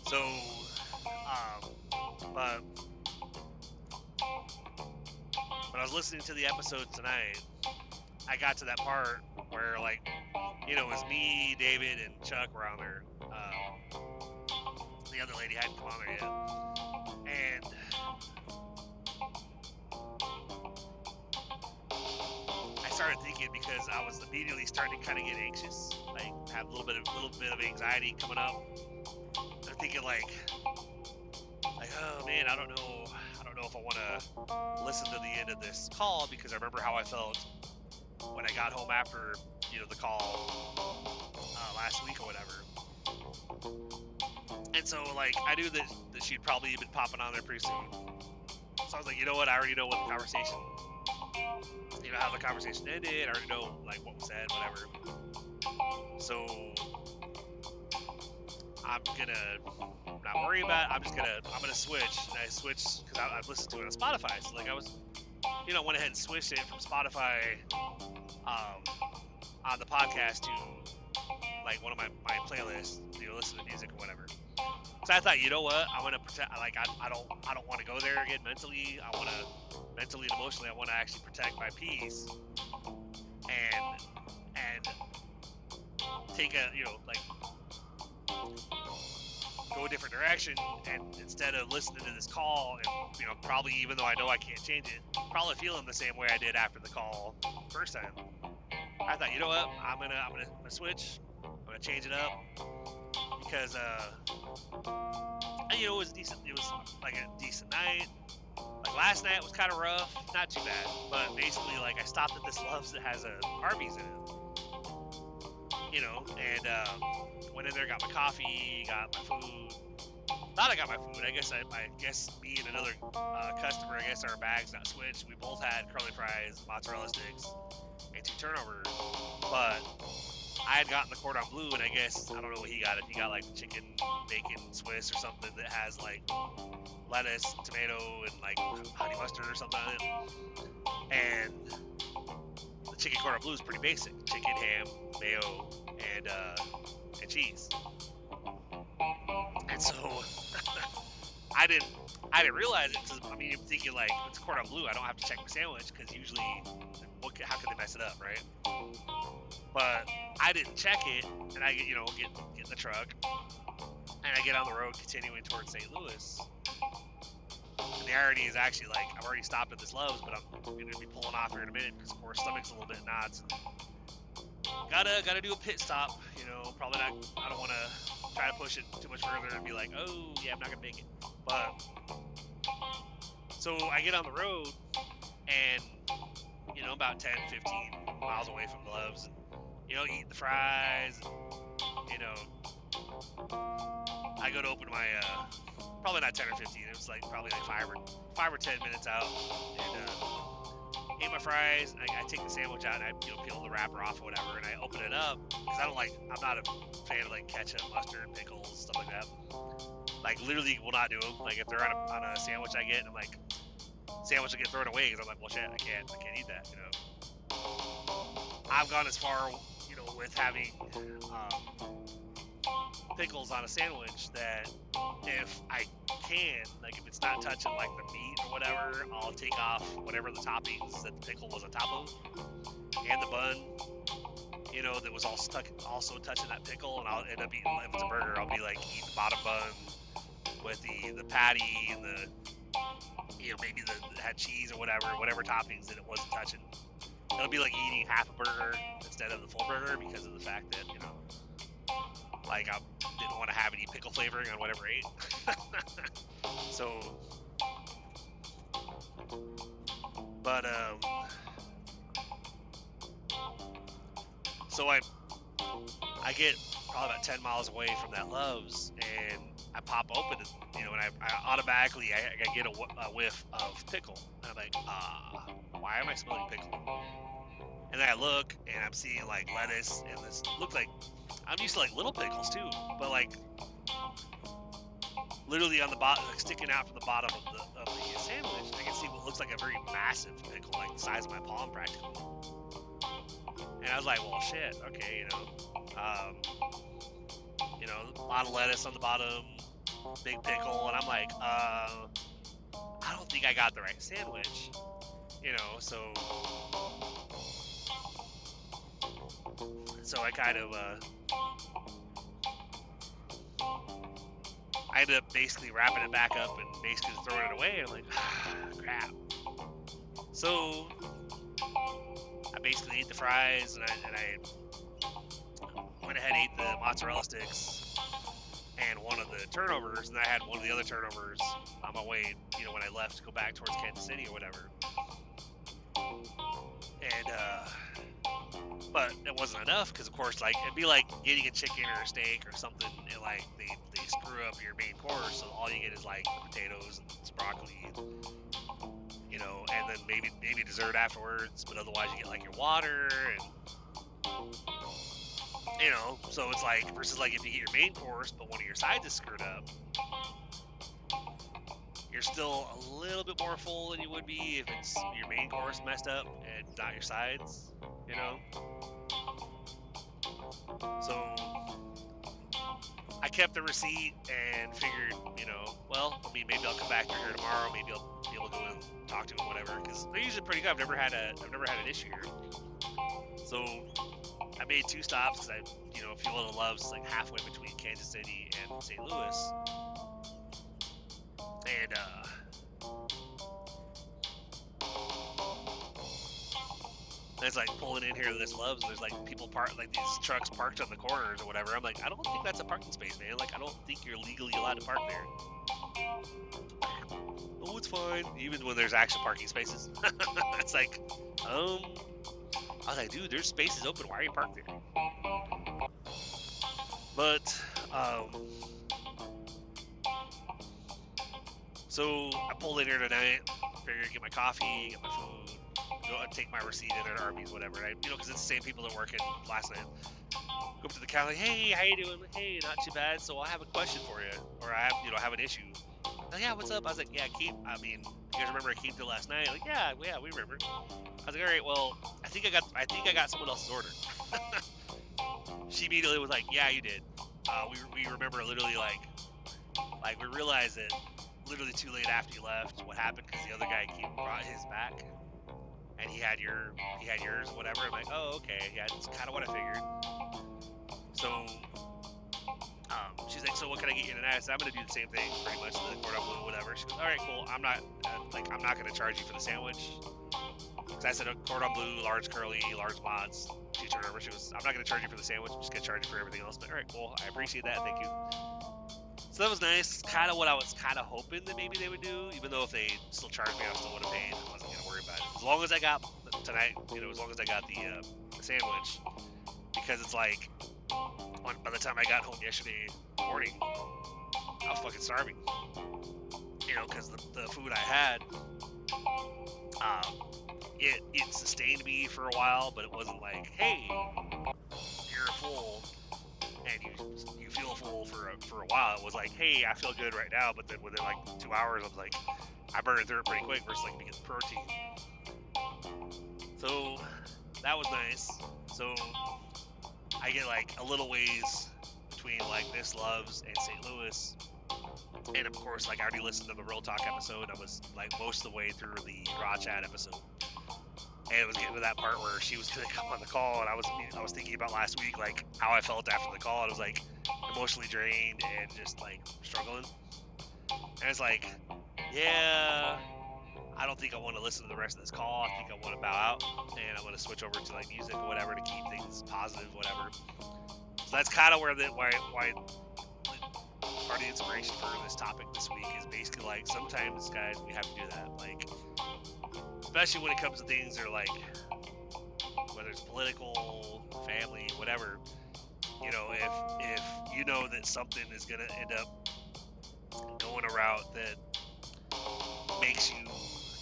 So, but when I was listening to the episode tonight, I got to that part where like, it was me, David, and Chuck were on there. The other lady hadn't come on there yet. And I started thinking, because I was immediately starting to kind of get anxious, like have a little bit of anxiety coming up. I'm thinking like, oh man, I don't know if I want to listen to the end of this call, because I remember how I felt when I got home after the call last week or whatever. And so like I knew that she'd probably been popping on there pretty soon. So I was like, you know what? I already know what the conversation, how the conversation ended. I already know like what was said, whatever. So I'm gonna not worry about it. I'm gonna switch. And I switched because I've listened to it on Spotify. So like I was, went ahead and switched it from Spotify on the podcast to like one of my playlists. Listen to music or whatever. So I thought, you know what? I'm gonna protect. Like I don't want to go there again mentally. I want to mentally and emotionally. I want to actually protect my peace and take a go a different direction. And instead of listening to this call and probably, even though I know I can't change it, probably feeling the same way I did after the call first time, I thought, you know what? I'm gonna switch. I'm gonna change it up. Because it was decent. It was like a decent night. Like last night was kind of rough, not too bad. But basically, like I stopped at this Love's that has a Arby's in it, and went in there, got my coffee, got my food. Thought I got my food. I guess me and another customer, our bags got switched. We both had curly fries, mozzarella sticks, and 2 turnovers. But I had gotten the cordon bleu, and I don't know what he got. If he got like chicken bacon Swiss or something that has like lettuce, tomato, and like honey mustard or something on it. And the chicken cordon bleu is pretty basic: chicken, ham, mayo, and cheese. And so I didn't realize it. Cause, I'm thinking like, it's cordon bleu, I don't have to check my sandwich, because usually, how could they mess it up, right? But I didn't check it, and I get in the truck, and I get on the road continuing towards St. Louis. And the irony is actually like, I've already stopped at this Love's, but I'm going to be pulling off here in a minute because of course stomach's a little bit knots. Gotta do a pit stop, probably not. I don't want to try to push it too much further and be like, oh yeah, I'm not gonna make it. But so I get on the road, and about 10, 15 miles away from the Love's, and eat the fries, and I go to open my probably not 10 or 15. It was like probably like 5 or 10 minutes out, and ate my fries. And I take the sandwich out, and I peel the wrapper off or whatever, and I open it up because I'm not a fan of like ketchup, mustard, pickles, stuff like that. Like literally will not do them. Like if they're on a sandwich I get, and I'm like, sandwich will get thrown away because I'm like, well shit, I can't eat that. I've gone as far with having pickles on a sandwich that if I can, like if it's not touching like the meat or whatever, I'll take off whatever the toppings that the pickle was on top of, and the bun, you know, that was all stuck, also touching that pickle, and I'll end up eating, if it's a burger, I'll be like eating the bottom bun with the patty and the, you know, maybe that had cheese or whatever toppings that it wasn't touching. It'll be like eating half a burger instead of the full burger because of the fact that, you know, like I didn't want to have any pickle flavoring on whatever I ate. So, but so I get probably about 10 miles away from that Love's, and I pop open it, you know, and I automatically I get a whiff of pickle, and I'm like, why am I smelling pickle? And then I look, and I'm seeing like lettuce, and this looks like, I'm used to like little pickles too, but like literally on the bottom, like sticking out from the bottom of the sandwich, I can see what looks like a very massive pickle, like the size of my palm practically. And I was like, well, shit, okay, you know, a lot of lettuce on the bottom, big pickle, and I'm like, I don't think I got the right sandwich, you know, so I kind of, I ended up basically wrapping it back up and basically throwing it away. I'm like, crap. So I basically ate the fries, and I went ahead and ate the mozzarella sticks and one of the turnovers, and I had one of the other turnovers on my way, you know, when I left to go back towards Kansas City or whatever. And but it wasn't enough, because of course, like, it'd be like getting a chicken or a steak or something, and like they screw up your main course, so all you get is like the potatoes and some broccoli, you know, and then maybe dessert afterwards, but otherwise you get like your water, and you know, so it's like, versus like if you get your main course but one of your sides is screwed up, you're still a little bit more full than you would be if it's your main course messed up and not your sides, you know. So I kept the receipt and figured, you know, well, I mean, maybe I'll come back through here tomorrow. Maybe I'll be able to go and talk to him, whatever, because they're usually pretty good. I've never had an issue here. So I made 2 stops, because I, you know, Fuel to Love's like halfway between Kansas City and St. Louis. And it's like pulling in here to this Love's, and there's like people like these trucks parked on the corners or whatever. I'm like, I don't think that's a parking space, man. Like, I don't think you're legally allowed to park there. Oh, it's fine. Even when there's actual parking spaces. It's like, I was like, dude, there's spaces open. Why are you parked there? But, so I pulled in here tonight, figured get my coffee, get my food, go and take my receipt in at Arby's, whatever. You know, because it's the same people that work in last night. Go up to the counter, like, hey, how you doing? Like, hey, not too bad. So I have a question for you, or I have an issue. Like, yeah, what's up? I was like, yeah, you guys remember Keith last night? Like, yeah, we remember. I was like, all right, well, I think I got someone else's order. She immediately was like, yeah, you did. We remember literally like we realized that literally too late after you left what happened, because the other guy brought his back, and he had yours, whatever. I'm like, oh, okay, yeah, that's kind of what I figured. So she's like, so what can I get you tonight? I said, I'm gonna do the same thing, pretty much, the cordon bleu, whatever. She goes, all right, cool. I'm not gonna charge you for the sandwich, because I said cordon bleu, large curly, large mods, cheese turnover. She goes, I'm not gonna charge you for the sandwich. I'm just gonna charge you for everything else. But all right, cool. I appreciate that. Thank you. So that was nice. Kind of what I was kind of hoping that maybe they would do, even though if they still charged me, I still would have paid. I wasn't gonna worry about it. As long as I got tonight, you know, as long as I got the sandwich, because it's like, by the time I got home yesterday morning, I was fucking starving. You know, because the food I had, it sustained me for a while, but it wasn't like, hey, you're full and you feel full for a while. It was like, hey, I feel good right now, but then within like 2 hours, I was like, I burned through it pretty quick versus like because protein. So that was nice. So I get like a little ways between like this Love's and St. Louis, And of course, like I already listened to the Real Talk episode. I was like most of the way through the Raw Chat episode, and it was getting to that part where she was gonna come on the call, and I was thinking about last week, like how I felt after the call. I was like emotionally drained and just like struggling. And it's like, yeah, I don't think I want to listen to the rest of this call. I think I want to bow out, and I want to switch over to like music or whatever to keep things positive, whatever. So that's kind of where why part of the inspiration for this topic this week is basically like sometimes, guys, we have to do that. Like, especially when it comes to things that are like, whether it's political, family, whatever. You know, if you know that something is gonna end up going a route that makes you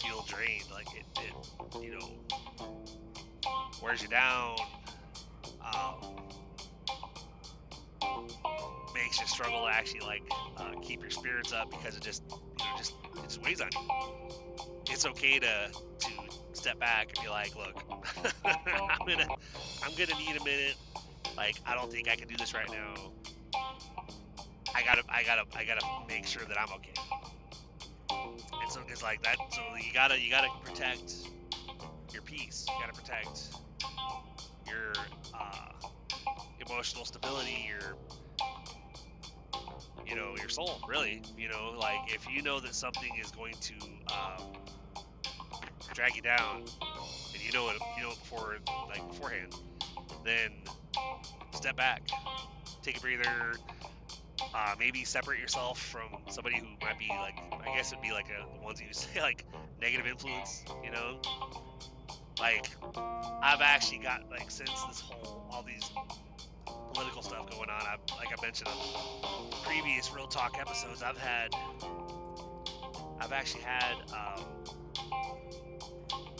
feel drained, like it you know, wears you down, makes you struggle to actually like keep your spirits up because it just it just weighs on you. It's okay to step back and be like, look, I'm gonna need a minute. Like, I don't think I can do this right now. I gotta make sure that I'm okay. And so it's like that. So you gotta protect your peace. You gotta protect your emotional stability, your soul, really. You know, like if you know that something is going to drag you down, and you know it beforehand, then step back, take a breather. Maybe separate yourself from somebody who might be like, I guess it'd be like the ones you say like negative influence, you know? Like, I've actually got, like, since all these political stuff going on, like I mentioned on previous Real Talk episodes, I've actually had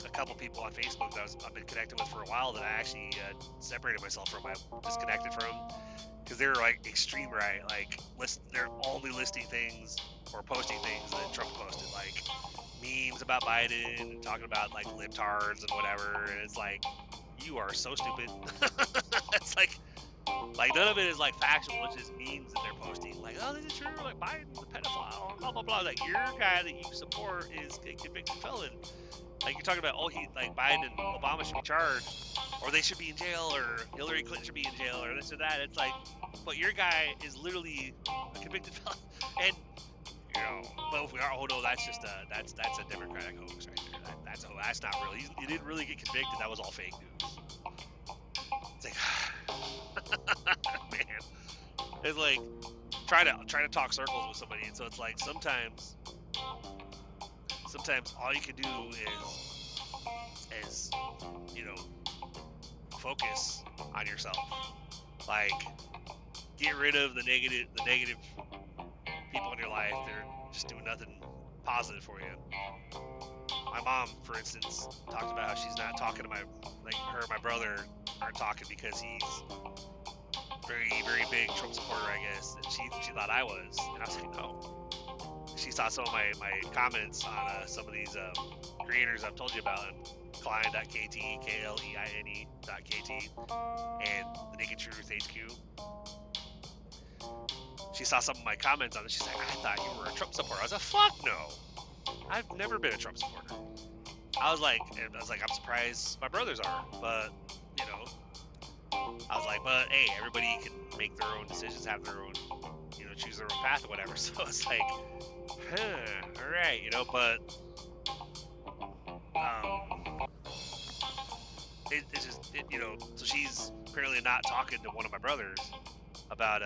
a couple people on Facebook that I've been connected with for a while that I actually separated myself from, I disconnected from. Because they're like extreme right, like they're only listing things or posting things that Trump posted, like memes about Biden and talking about like libtards and whatever. And it's like, you are so stupid. It's like none of it is like factual. It's just memes that they're posting. Like, oh, this is true. Like Biden's a pedophile. Blah blah blah. Like your guy that you support is a convicted felon. Like you're talking about, like Biden and Obama should be charged, or they should be in jail, or Hillary Clinton should be in jail, or this or that. It's like, but your guy is literally a convicted felon, and you know. But if we are, oh no, that's just that's a Democratic hoax right there. That's not real. He didn't really get convicted. That was all fake news. It's like, man, it's like try to talk circles with somebody, and so it's like sometimes all you can do is focus on yourself. Like, get rid of the negative people in your life. They're just doing nothing positive for you. My mom, for instance, talked about how she's not talking to her and my brother aren't talking because he's very, very big Trump supporter, I guess. And she thought I was, and I was like, no. She saw some of my comments on some of these creators I've told you about, Klein.kt, KLEINE.kt, and The Naked Truth HQ. She saw some of my comments on it. She's like, I thought you were a Trump supporter. I was like, fuck no. I've never been a Trump supporter. I was like, I'm surprised my brothers are, but, you know, I was like, but hey, everybody can make their own decisions, have their own, choose their own path or whatever. So it's like, all right, but it's just, so she's apparently not talking to one of my brothers about,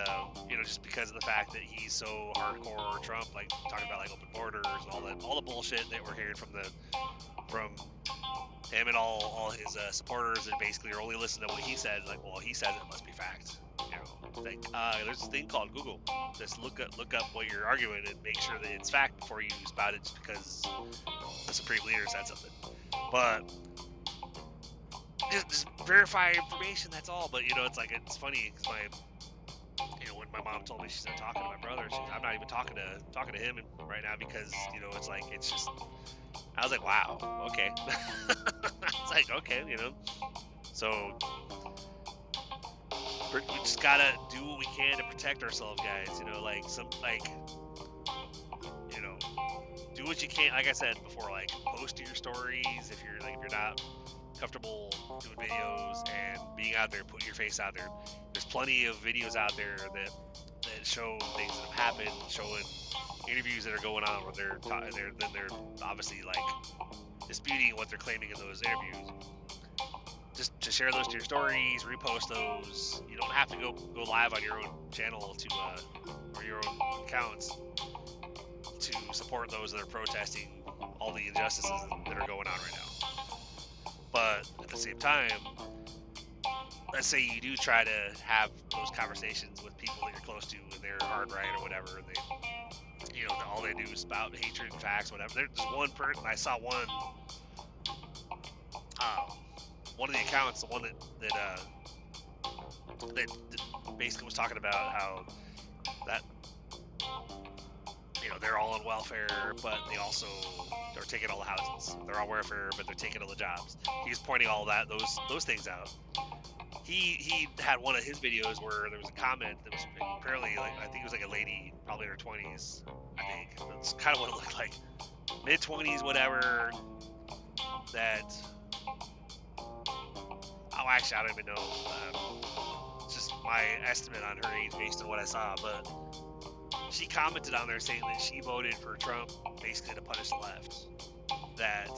just because of the fact that he's so hardcore Trump, like talking about like open borders and all the bullshit that we're hearing from him and all his supporters that basically are only listening to what he says. Like, well, he says it must be fact. Like, there's this thing called Google. Just look up what you're arguing and make sure that it's fact before you spout it just because the Supreme Leader said something. But just verify information, that's all. But, it's like, it's funny because when my mom told me she's not talking to my brother, I'm not even talking to him right now because, it's like, it's just, I was like, wow, okay. It's like, okay, so we just gotta do what we can to protect ourselves, guys. do what you can. Like I said before, like post to your stories if you're not comfortable doing videos and being out there, putting your face out there. There's plenty of videos out there that show things that have happened, showing interviews that are going on where they're obviously like disputing what they're claiming in those interviews. Just share those to your stories, repost those. You don't have to go live on your own channel or your own accounts to support those that are protesting all the injustices that are going on right now. But at the same time, let's say you do try to have those conversations with people that you're close to and they're hard right or whatever, and they, all they do is spout hatred, facts, whatever. There's one person, I saw one of the accounts, the one that basically was talking about how that they're all on welfare, but they're taking all the houses. They're on welfare, but they're taking all the jobs. He was pointing all those things out. He had one of his videos where there was a comment that was apparently like, I think it was like a lady, probably in her 20s. I think that's kind of what it looked like, mid 20s, whatever. That. Oh, actually, I don't even know. It's just my estimate on her age based on what I saw, but she commented on there saying that she voted for Trump basically to punish the left. That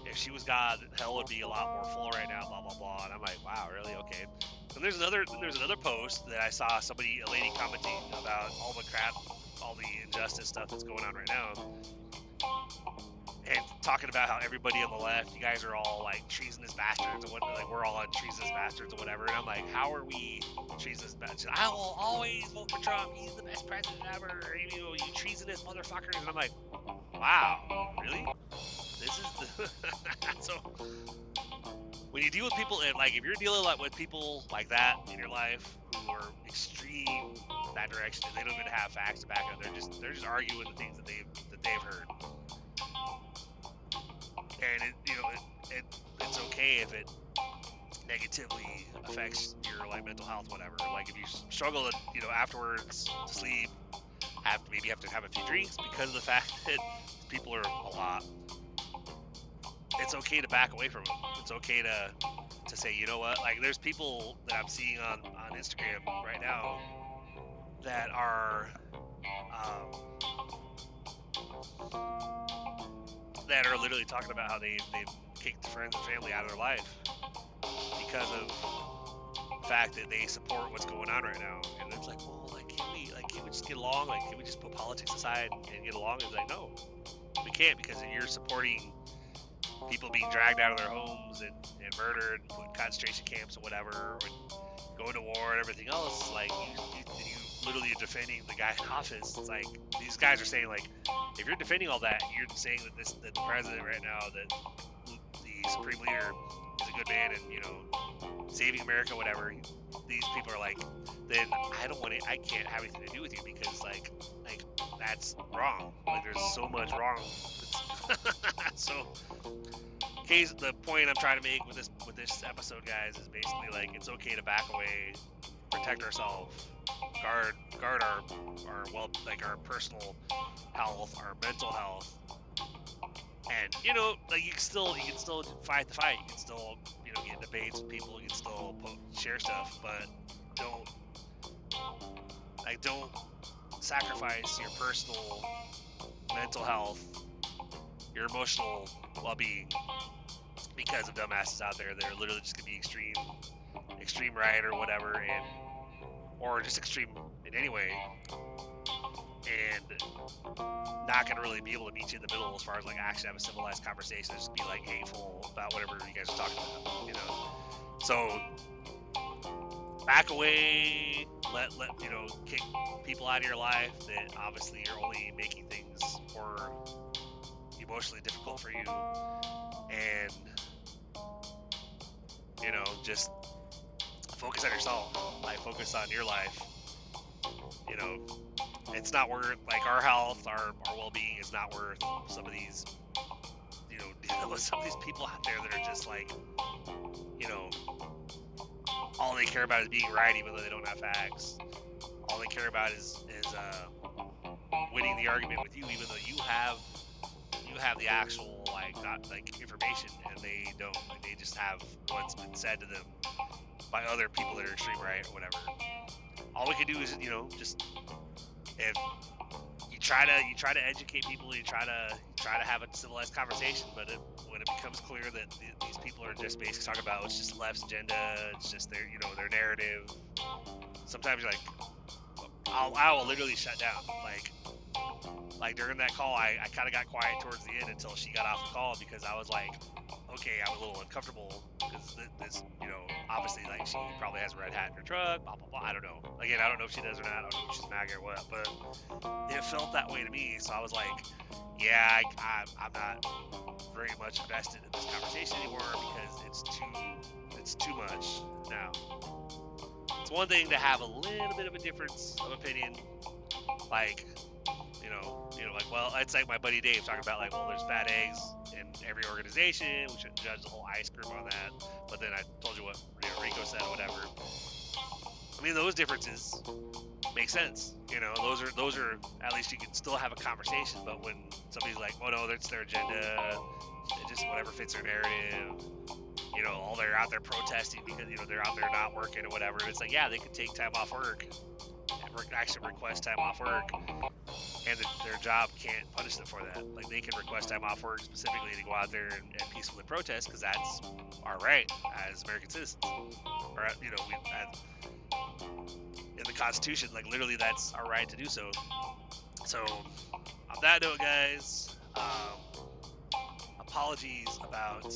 if she was God, hell would be a lot more full right now, blah, blah, blah. And I'm like, wow, really? Okay. And there's another post that I saw a lady commenting about all the crap, all the injustice stuff that's going on right now. And talking about how everybody on the left, you guys are all like treasonous bastards, or what? Like we're all on treasonous bastards or whatever. And I'm like, how are we treasonous bastards? I will always vote for Trump. He's the best president ever. You treasonous motherfuckers. And I'm like, wow, really? This is the so when you deal with people, and like if you're dealing with people like that in your life who are extreme that direction, and they don't even have facts to back up, they're just arguing the things that they've heard. And it's okay if it negatively affects your mental health, whatever. Like if you struggle to, afterwards to sleep, maybe have to have a few drinks because of the fact that people are a lot. It's okay to back away from them. It's okay to say, you know what? Like there's people that I'm seeing on Instagram right now that are literally talking about how they've kicked friends and family out of their life because of the fact that they support what's going on right now. And it's like, well, can't we just get along? Like, can we just put politics aside and get along? And it's like, no, we can't, because you're supporting people being dragged out of their homes and murdered and put in concentration camps or whatever, and going to war and everything else. Like, you literally defending the guy in office. It's like, these guys are saying, like, if you're defending all that, you're saying that the president right now, that the supreme leader is a good man and, saving America, whatever. These people are like, then I can't have anything to do with you, because like that's wrong. Like there's so much wrong. So, the point I'm trying to make with this episode, guys, is basically like it's okay to back away, protect ourselves, guard our our personal health, our mental health, and you can still fight the fight. You can still get in debates with people. You can still share stuff, but don't sacrifice your personal mental health, your emotional well-being, because of dumbasses out there that are literally just gonna be extreme right or whatever, or just extreme in any way, and not gonna really be able to meet you in the middle as far as actually have a civilized conversation. Just be hateful about whatever you guys are talking about, So back away, let kick people out of your life that obviously are only making things more emotionally difficult for you, and just focus on yourself. Focus on your life. It's not worth our health, our well-being is not worth some of these some of these people out there that are just all they care about is being right, even though they don't have facts. All they care about is winning the argument with you, even though you have have the actual information, and they don't. Like, they just have what's been said to them by other people that are extreme right or whatever. All we can do is, just if you try to educate people, you try to have a civilized conversation, but when it becomes clear that these people are just basically talking about it's just the left's agenda, it's just their their narrative. Sometimes you're like, I will literally shut down. Like during that call, I kind of got quiet towards the end until she got off the call, because I was like, okay, I'm a little uncomfortable because this, obviously, like, she probably has a red hat in her truck, blah, blah, blah. I don't know. Again, I don't know if she does or not. I don't know if she's MAGA or what, but it felt that way to me. So I was like, yeah, I'm not very much invested in this conversation anymore because it's too much now. It's one thing to have a little bit of a difference of opinion, like, well, it's like my buddy Dave talking about, like, well, there's bad eggs in every organization. We shouldn't judge the whole ice group on that. But then I told you what Rico said or whatever. I mean, those differences make sense. Those are at least you can still have a conversation. But when somebody's like, oh no, that's their agenda, it just whatever fits their narrative. All they're out there protesting because they're out there not working or whatever. And it's like, yeah, they could take time off work, actually request time off work, and their job can't punish them for that. Like, they can request time off work specifically to go out there and peacefully protest, because that's our right as American citizens. Or in the Constitution, like, literally that's our right to do so. So on that note, guys, apologies about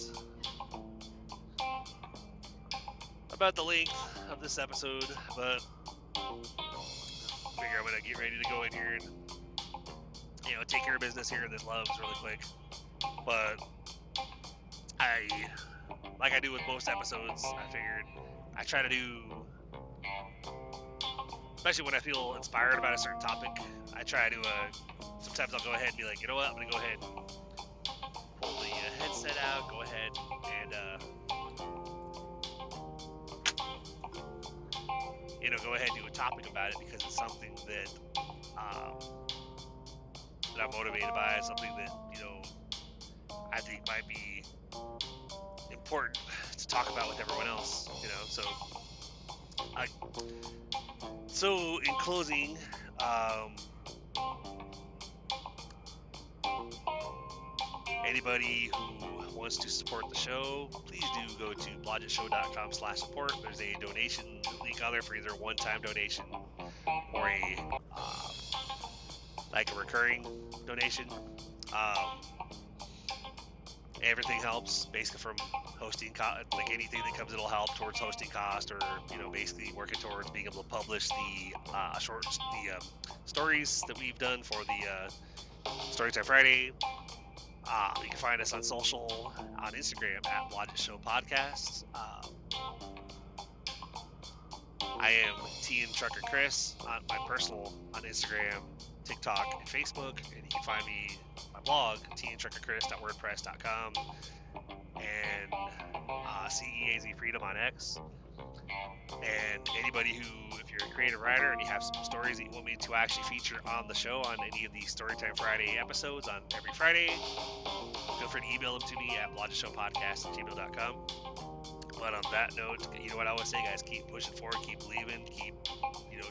the length of this episode, but I figure I'm gonna get ready to go in here and take care of business here in this Loves really quick. But like I do with most episodes, I figured I try to do, especially when I feel inspired about a certain topic, I try to sometimes I'll go ahead and be like, you know what, I'm gonna go ahead and pull the headset out, go ahead and go ahead and do a topic about it, because it's something that that I'm motivated by, something that I think might be important to talk about with everyone else. So in closing, anybody who wants to support the show, please do go to blodgetshow.com/support. There's a donation link on there for either a one-time donation or a recurring donation. Everything helps, basically, from hosting, like anything that comes, it'll help towards hosting cost, or basically working towards being able to publish the stories that we've done for the Storytime Friday. You can find us on social, on Instagram at Blodgett Show Podcast. I am TN Trucker Chris on my personal, on Instagram, TikTok, and Facebook, and you can find me my blog, tntruckerchris.wordpress.com, and CEAZ Freedom on X. And anybody who, if you're a creative writer and you have some stories that you want me to actually feature on the show on any of the Storytime Friday episodes on every Friday, feel free to email them to me at blodgetshowpodcast@gmail.com. But on that note, you know what I always say, guys, keep pushing forward, keep believing, keep,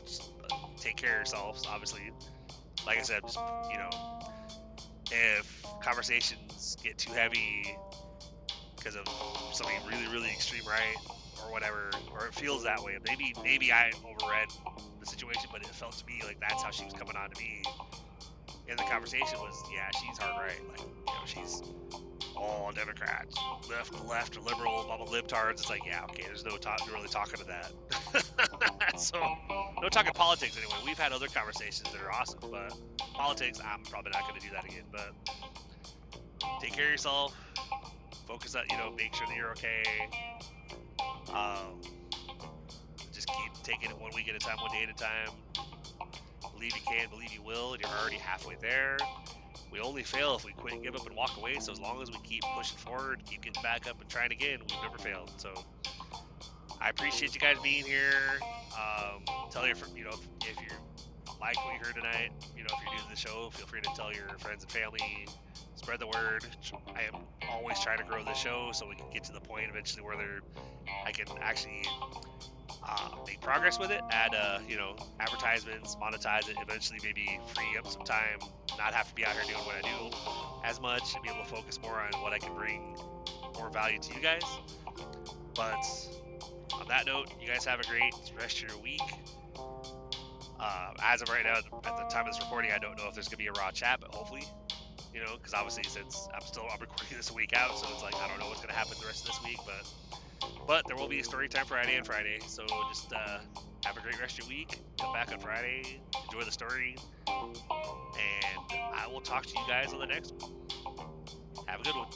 just take care of yourselves, obviously. Like I said, just, if conversations get too heavy because of something really, really extreme right or whatever, or it feels that way, maybe I overread the situation, but it felt to me like that's how she was coming on to me. And the conversation was, yeah, she's hard right. Like, she's all Democrats, left, or liberal, blah, blah, libtards. It's like, yeah, okay, there's no really talking to that. So, no talking politics anyway. We've had other conversations that are awesome, but politics, I'm probably not going to do that again. But take care of yourself. Focus on, make sure that you're okay. Just keep taking it one week at a time, one day at a time. Believe you can, believe you will, and you're already halfway there. We only fail if we quit and give up and walk away. So as long as we keep pushing forward, keep getting back up and trying again, we've never failed. So I appreciate you guys being here. Tell your, if you like what you heard tonight, if you're new to the show, feel free to tell your friends and family, spread the word. I am always trying to grow the show so we can get to the point eventually where I can actually make progress with it, add you know, advertisements, monetize it, eventually maybe free up some time, not have to be out here doing what I do as much, and be able to focus more on what I can bring more value to you guys. But on that note, you guys have a great rest of your week. As of right now, at the time of this recording, I don't know if there's gonna be a Raw chat, but hopefully, you know, because obviously since I'm recording this a week out, so it's like I don't know what's gonna happen the rest of this week, but there will be a story time Friday and Friday, so just have a great rest of your week. Come back on Friday, enjoy the story, and I will talk to you guys on the next one. Have a good one.